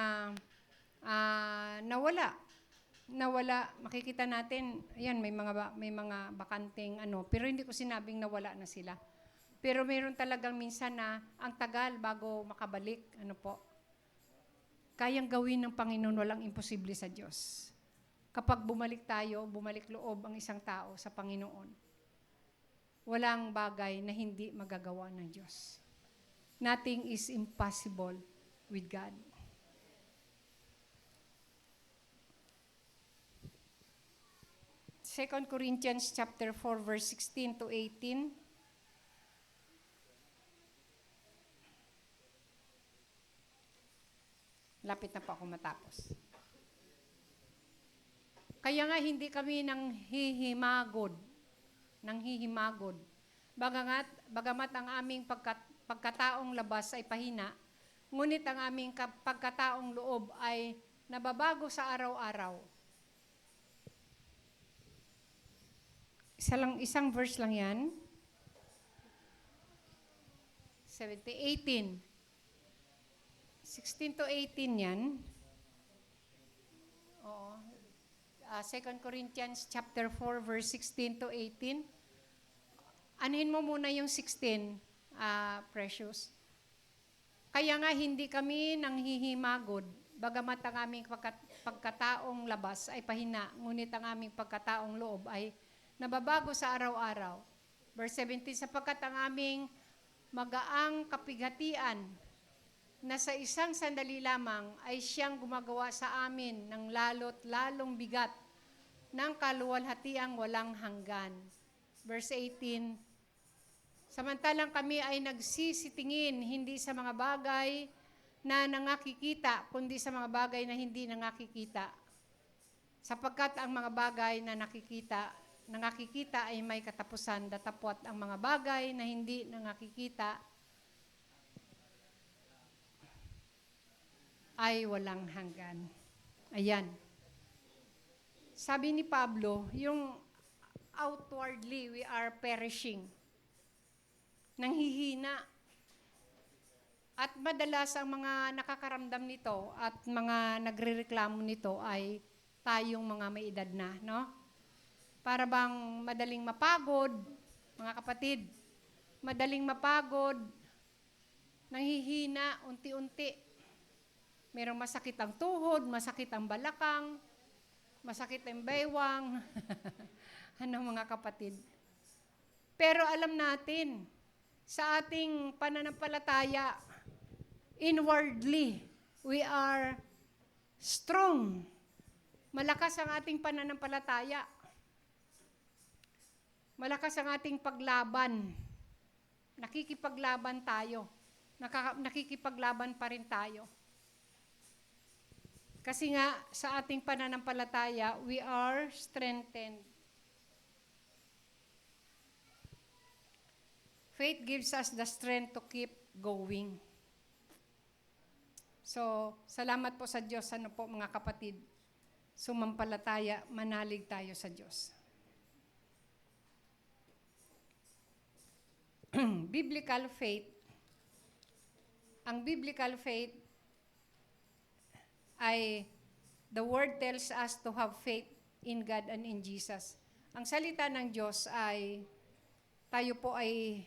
nawala, makikita natin, ayan, may mga bakanteng pero hindi ko sinabing nawala na sila. Pero meron talagang minsan na ang tagal bago makabalik, kayang gawin ng Panginoon, walang imposible sa Diyos. Kapag bumalik loob ang isang tao sa Panginoon, walang bagay na hindi magagawa ng Diyos. Nothing is impossible with God. Second Corinthians chapter 4 verse 16 to 18. Lapit na po ako matapos. Kaya nga hindi kami nanghihimagod. Bagamat ang aming pagkataong labas ay pahina, ngunit ang aming pagkataong loob ay nababago sa araw-araw. Isang verse lang yan. 18. 16 to 18 yan. Oo. 2 Corinthians chapter 4 verse 16 to 18. Anuhin mo muna yung 16, Precious. Kaya nga hindi kami nanghihimagod, bagamat ang aming pagkataong labas ay pahina, ngunit ang aming pagkataong loob ay nababago sa araw-araw. Verse 17, sapagkat ang aming magaang kapighatian na sa isang sandali lamang ay siyang gumagawa sa amin ng lalo't lalong bigat ng kaluwalhatiang walang hanggan. Verse 18, samantalang kami ay nagsisitingin hindi sa mga bagay na nangakikita, kundi sa mga bagay na hindi nangakikita. Sapagkat ang mga bagay na nangakikita ay may katapusan, datapwat ang mga bagay na hindi nangakikita ay walang hanggan. Ayan. Sabi ni Pablo, yung outwardly we are perishing. Nanghihina. At madalas ang mga nakakaramdam nito at mga nagrereklamo nito ay tayong mga may edad na, no? Para bang madaling mapagod, mga kapatid, madaling mapagod, nanghihina unti-unti. Merong masakit ang tuhod, masakit ang balakang, masakit ang baywang. Mga kapatid? Pero alam natin, sa ating pananampalataya, inwardly, we are strong. Malakas ang ating pananampalataya. Malakas ang ating paglaban. Nakikipaglaban tayo. Nakikipaglaban pa rin tayo. Kasi nga, sa ating pananampalataya, we are strengthened. Faith gives us the strength to keep going. So, salamat po sa Diyos, mga kapatid. Sumampalataya, manalig tayo sa Diyos. Biblical faith. Ang biblical faith ay the word tells us to have faith in God and in Jesus. Ang salita ng Diyos ay tayo po ay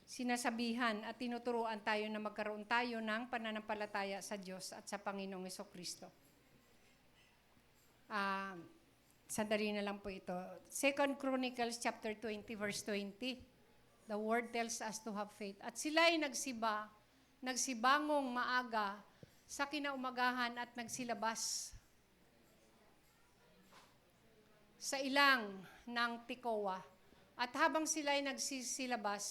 sinasabihan at tinuturuan tayo na magkaroon tayo ng pananampalataya sa Diyos at sa Panginoong Hesukristo. Sandali na lang po ito. 2 Chronicles chapter 20 verse 20. The word tells us to have faith. At sila ay nagsibangong maaga sa kinaumagahan at nagsilabas sa ilang ng Tekoa. At habang sila ay nagsisilabas,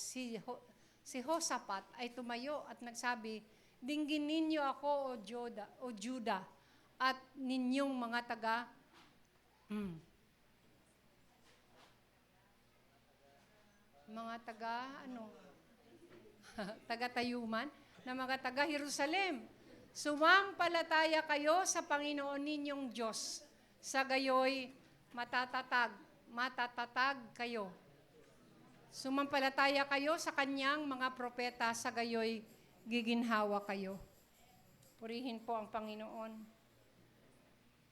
si Hosapat ay tumayo at nagsabi, dinggin ninyo ako, o Juda, at ninyong mga taga-Tayuman, na mga taga-Jerusalem. Sumampalataya kayo sa Panginoon ninyong Diyos. Sa gayoy, matatatag kayo. Sumampalataya kayo sa kanyang mga propeta, sa gayoy, giginhawa kayo. Purihin po ang Panginoon.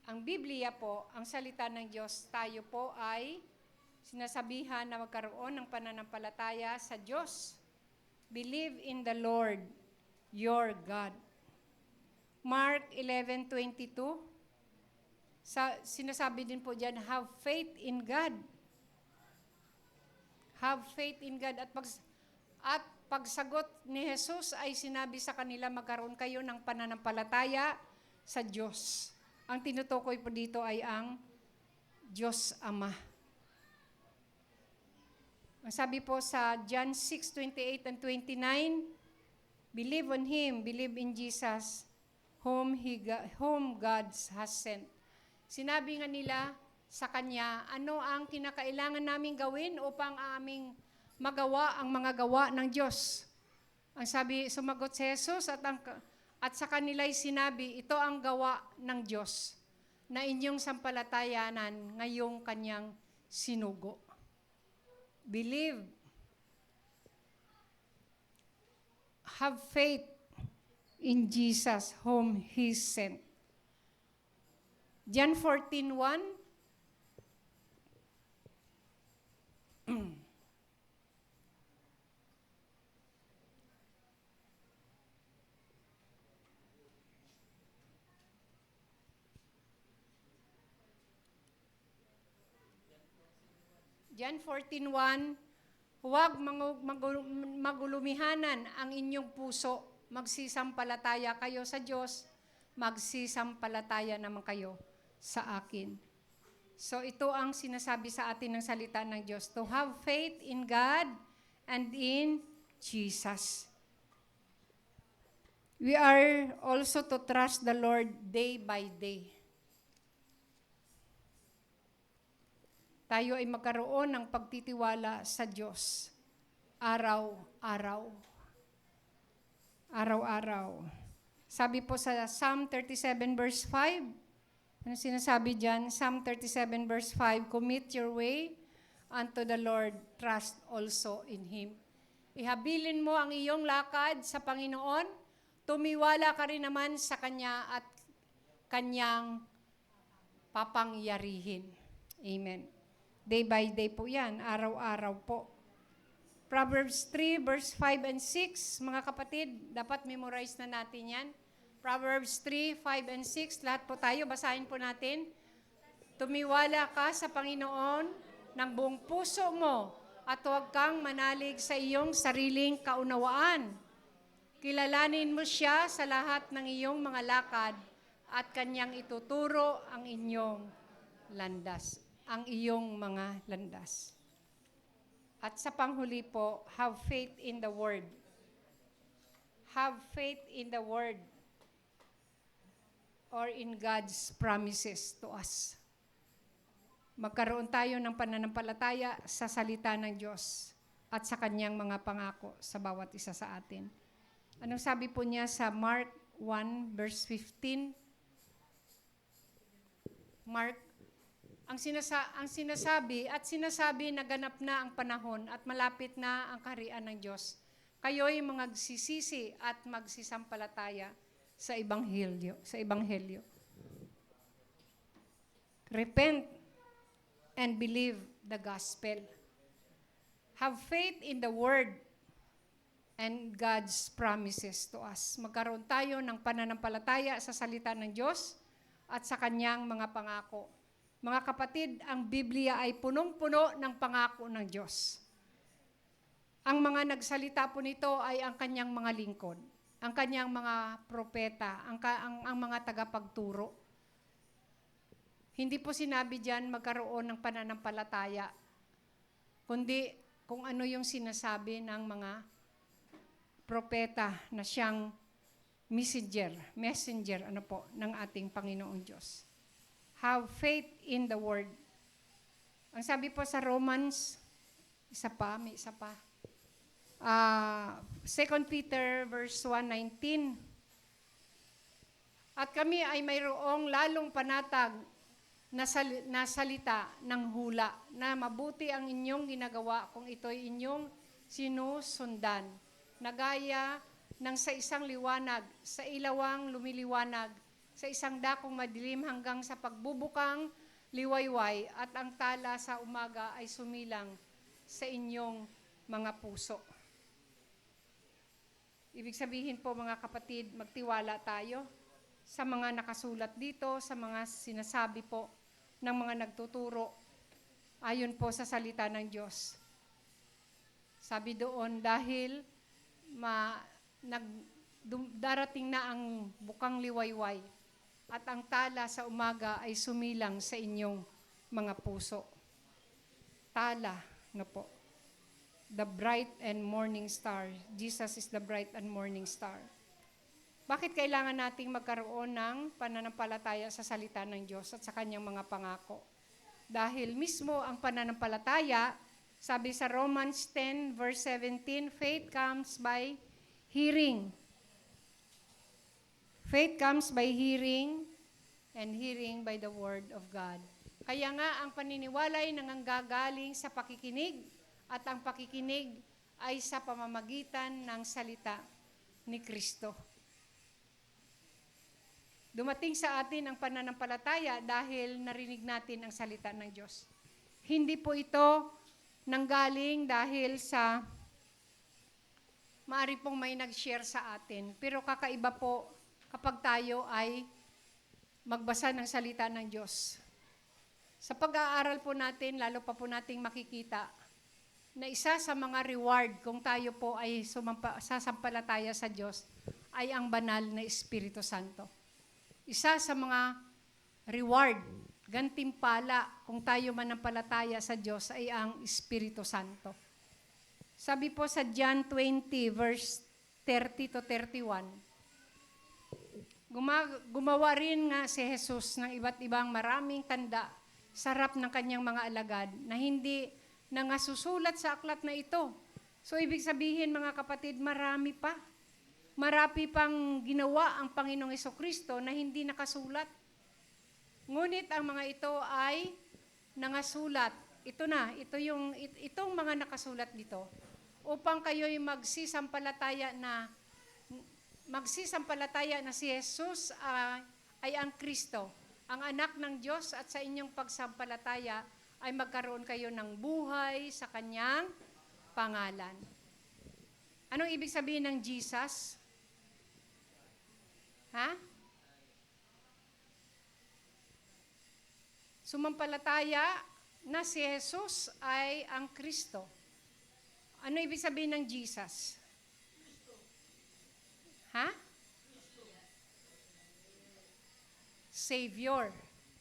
Ang Biblia po, ang salita ng Diyos, tayo po ay sinasabihan na magkaroon ng pananampalataya sa Diyos. Believe in the Lord, your God. Mark 11:22, sinasabi din po dyan, have faith in God. Have faith in God. At pagsagot ni Jesus ay sinabi sa kanila, magkaroon kayo ng pananampalataya sa Diyos. Ang tinutukoy po dito ay ang Diyos Ama. Ang sabi po sa John 6:28 and 29, believe on Him, believe in Jesus, whom God has sent. Sinabi nga nila sa Kanya, ano ang kinakailangan naming gawin upang aming magawa ang mga gawa ng Diyos. Ang sabi, sumagot si Jesus at sa kanila'y sinabi, ito ang gawa ng Diyos na inyong sampalatayanan ngayong Kanyang sinugo. Believe. Have faith in Jesus whom He sent. John 14:1. John 14:1, huwag magulumihanan ang inyong puso, magsisampalataya kayo sa Diyos, magsisampalataya naman kayo sa akin. So ito ang sinasabi sa atin ng salita ng Diyos, to have faith in God and in Jesus. We are also to trust the Lord day by day. Tayo ay magkaroon ng pagtitiwala sa Diyos araw-araw. Araw-araw. Sabi po sa Psalm 37 verse 5, ano sinasabi dyan? Psalm 37 verse 5, commit your way unto the Lord, trust also in Him. Ihabilin mo ang iyong lakad sa Panginoon, tumiwala ka rin naman sa Kanya at Kanyang papangyarihin. Amen. Day by day po yan, araw-araw po. Proverbs 3 verse 5 and 6, mga kapatid, dapat memorize na natin yan. Proverbs 3, 5 and 6, lahat po tayo, basahin po natin. Tumiwala ka sa Panginoon ng buong puso mo at huwag kang manalig sa iyong sariling kaunawaan. Kilalanin mo siya sa lahat ng iyong mga lakad at Kanyang ituturo ang inyong landas. Ang iyong mga landas. At sa panghuli po, have faith in the Word. Have faith in the Word or in God's promises to us. Magkaroon tayo ng pananampalataya sa salita ng Diyos at sa Kanyang mga pangako sa bawat isa sa atin. Anong sabi po niya sa Mark 1 verse 15? Mark, ang sinasabi na ganap na ang panahon at malapit na ang kaharian ng Diyos. Kayo'y magsisisi at magsisampalataya sa ebanghelyo. Repent and believe the gospel. Have faith in the word and God's promises to us. Magkaroon tayo ng pananampalataya sa salita ng Diyos at sa Kanyang mga pangako. Mga kapatid, ang Biblia ay punong-puno ng pangako ng Diyos. Ang mga nagsalita po nito ay ang Kanyang mga lingkod, ang Kanyang mga propeta, ang mga tagapagturo. Hindi po sinabi diyan magkaroon ng pananampalataya, kundi kung ano yung sinasabi ng mga propeta na siyang messenger ng ating Panginoong Diyos. Have faith in the Word. Ang sabi po sa Romans, may isa pa. 2 Peter verse 1:19. At kami ay mayroong lalong panatag na salita ng hula, na mabuti ang inyong ginagawa kung ito'y inyong sinusundan, na gaya ng sa isang liwanag, sa ilawang lumiliwanag, sa isang dakong madilim hanggang sa pagbubukang liwayway, at ang tala sa umaga ay sumilang sa inyong mga puso. Ibig sabihin po mga kapatid, magtiwala tayo sa mga nakasulat dito, sa mga sinasabi po ng mga nagtuturo ayon po sa salita ng Diyos. Sabi doon, dahil darating na ang bukang liwayway at ang tala sa umaga ay sumilang sa inyong mga puso. Tala na po. The bright and morning star. Jesus is the bright and morning star. Bakit kailangan nating magkaroon ng pananampalataya sa salita ng Diyos at sa kanyang mga pangako? Dahil mismo ang pananampalataya, sabi sa Romans 10 verse 17, faith comes by hearing. Faith comes by hearing, and hearing by the word of God. Kaya nga, ang paniniwala ay nanganggagaling sa pakikinig, at ang pakikinig ay sa pamamagitan ng salita ni Kristo. Dumating sa atin ang pananampalataya dahil narinig natin ang salita ng Diyos. Hindi po ito nanggaling dahil sa maari pong may nag-share sa atin. Pero kakaiba po kapag tayo ay magbasa ng salita ng Diyos. Sa pag-aaral po natin, lalo pa po nating makikita na isa sa mga reward kung tayo po ay sasampalataya sa Diyos ay ang banal na Espiritu Santo. Isa sa mga reward, gantimpala kung tayo manampalataya sa Diyos ay ang Espiritu Santo. Sabi po sa John 20 verse 30 to 31, gumawa rin nga si Jesus ng iba't ibang maraming tanda sa harap ng kanyang mga alagad na hindi nangasusulat sa aklat na ito. So ibig sabihin mga kapatid, marami pa. Marami pang ginawa ang Panginoong Jesucristo na hindi nakasulat. Ngunit ang mga ito ay nangasulat. Itong mga nakasulat dito upang kayo'y magsisampalataya na si Jesus ay ang Kristo, ang anak ng Diyos, at sa inyong pagsampalataya ay magkaroon kayo ng buhay sa kanyang pangalan. Anong ibig sabihin ng Jesus? Sumampalataya na si Jesus ay ang Kristo. Ano ibig sabihin ng Jesus? Savior.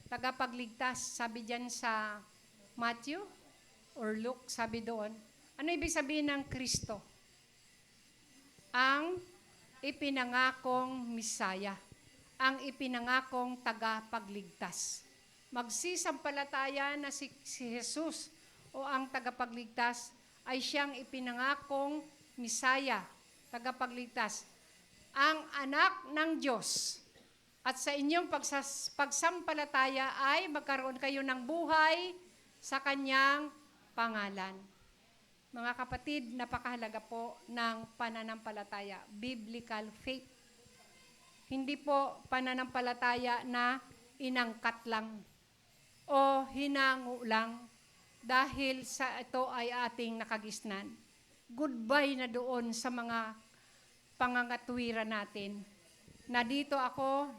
Tagapagligtas. Sabi dyan sa Matthew or Luke, sabi doon. Ano ibig sabihin ng Kristo? Ang ipinangakong Misaya, ang ipinangakong tagapagligtas. Magsisampalataya na si Jesus o ang tagapagligtas ay siyang ipinangakong Misaya, tagapagligtas, ang anak ng Diyos. At sa inyong pagsampalataya ay magkaroon kayo ng buhay sa kanyang pangalan. Mga kapatid, napakahalaga po ng pananampalataya, biblical faith. Hindi po pananampalataya na inangkat lang o hinango lang dahil sa ito ay ating nakagisnan. Goodbye na doon sa mga pangangatwiran natin na dito ako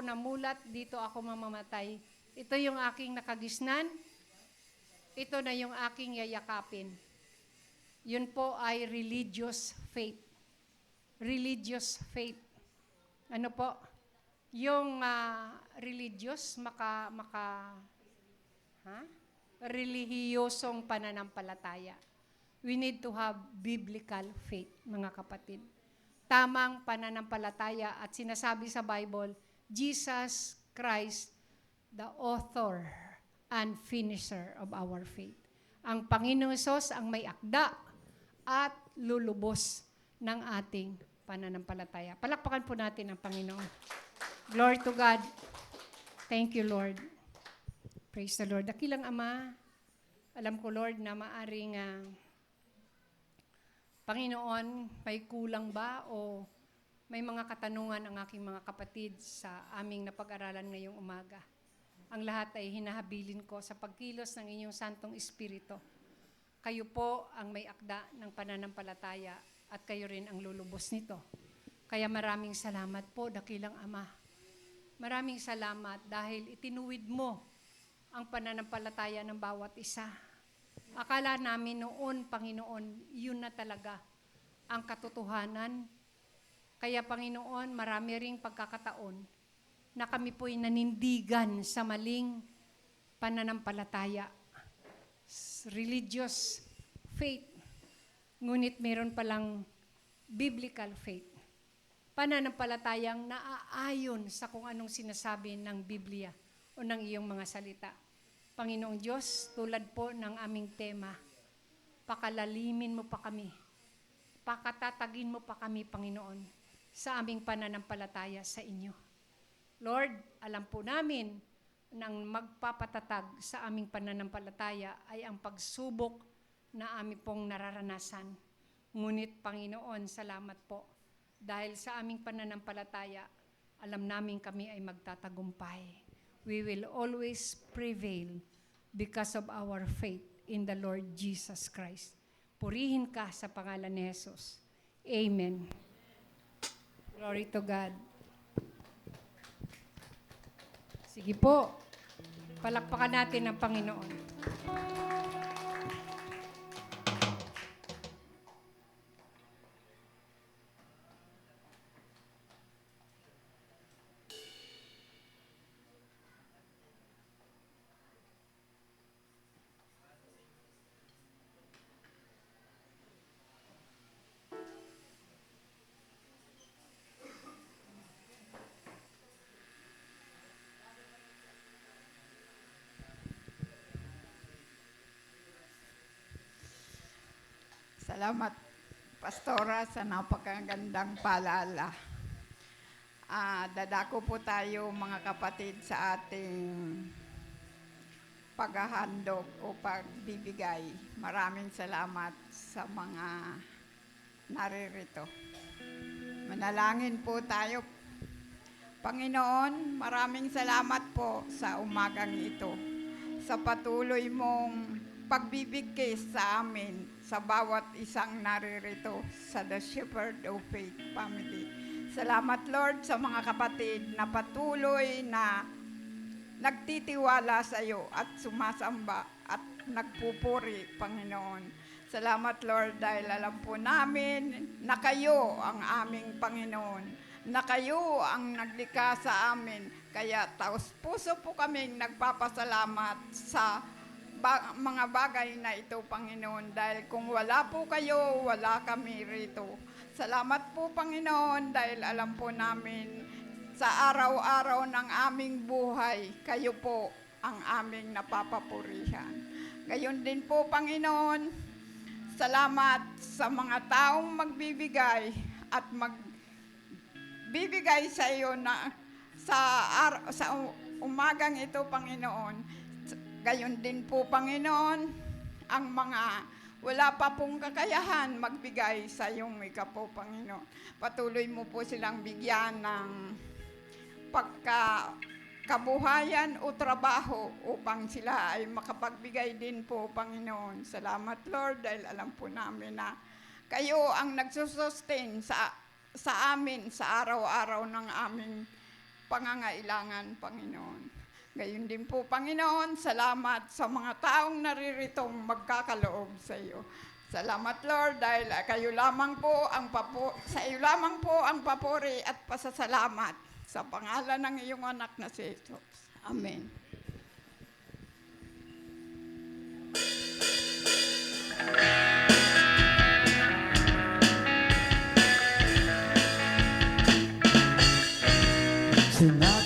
namulat, dito ako mamamatay. Ito yung aking nakagisnan. Ito na yung aking yayakapin. Yun po ay religious faith. Religious faith. Ano po? Yung religious, relihiyosong pananampalataya. We need to have biblical faith, mga kapatid. Tamang pananampalataya, at sinasabi sa Bible, Jesus Christ, the author and finisher of our faith. Ang Panginoong Hesus ang may akda at lulubos ng ating pananampalataya. Palakpakan po natin ang Panginoon. Glory to God. Thank you, Lord. Praise the Lord. Dakilang Ama, alam ko, Lord, na maaring Panginoon, may kulang ba o may mga katanungan ang aking mga kapatid sa aming napag-aralan ngayong umaga. Ang lahat ay hinahabilin ko sa pagkilos ng inyong Santong Espiritu. Kayo po ang may akda ng pananampalataya at kayo rin ang lulubos nito. Kaya maraming salamat po, dakilang Ama. Maraming salamat dahil itinuwid mo ang pananampalataya ng bawat isa. Akala namin noon, Panginoon, yun na talaga ang katotohanan. Kaya, Panginoon, marami ring pagkakataon na kami po'y nanindigan sa maling pananampalataya. Religious faith. Ngunit meron palang biblical faith. Pananampalatayang naaayon sa kung anong sinasabi ng Biblia o ng iyong mga salita. Panginoong Diyos, tulad po ng aming tema, pakalalimin mo pa kami, pakatatagin mo pa kami, Panginoon, sa aming pananampalataya sa inyo. Lord, alam po namin nang magpapatatag sa aming pananampalataya ay ang pagsubok na aming pong nararanasan. Ngunit, Panginoon, salamat po. Dahil sa aming pananampalataya, alam namin kami ay magtatagumpay. We will always prevail because of our faith in the Lord Jesus Christ. Purihin ka sa pangalan ni Jesus. Amen. Glory to God. Sige po, palakpakan natin ang Panginoon. Salamat, Pastora, sa napakagandang paalala. Dadako po tayo, mga kapatid, sa ating paghahandog o pagbibigay. Maraming salamat sa mga naririto. Manalangin po tayo. Panginoon, maraming salamat po sa umagang ito, sa patuloy mong pagbibigkis sa amin, sa bawat isang naririto sa The Shepherd of Faith Family. Salamat, Lord, sa mga kapatid na patuloy na nagtitiwala sa iyo at sumasamba at nagpupuri, Panginoon. Salamat, Lord, dahil alam po namin na kayo ang aming Panginoon, na kayo ang naglikha sa amin. Kaya taos puso po kaming nagpapasalamat sa mga bagay na ito, Panginoon, dahil kung wala po kayo, wala kami rito. Salamat po, Panginoon, dahil alam po namin sa araw-araw ng aming buhay, kayo po ang aming napapapurihan. Gayon din po, Panginoon, salamat sa mga taong magbibigay at magbibigay sa iyo na sa umagang ito, Panginoon. Gayon din po, Panginoon, ang mga wala pa pong kakayahan magbigay sa iyong ika po, Panginoon. Patuloy mo po silang bigyan ng pagkakabuhayan o trabaho upang sila ay makapagbigay din po, Panginoon. Salamat, Lord, dahil alam po namin na kayo ang nagsusustain sa amin sa araw-araw ng aming pangangailangan, Panginoon. Gayon din po, Panginoon, salamat sa mga taong nariritong magkakaloob sa iyo. Salamat, Lord, dahil kayo lamang po sa iyo lamang po ang papuri at pasasalamat sa pangalan ng iyong anak na si Jesus. Amen. Sinabi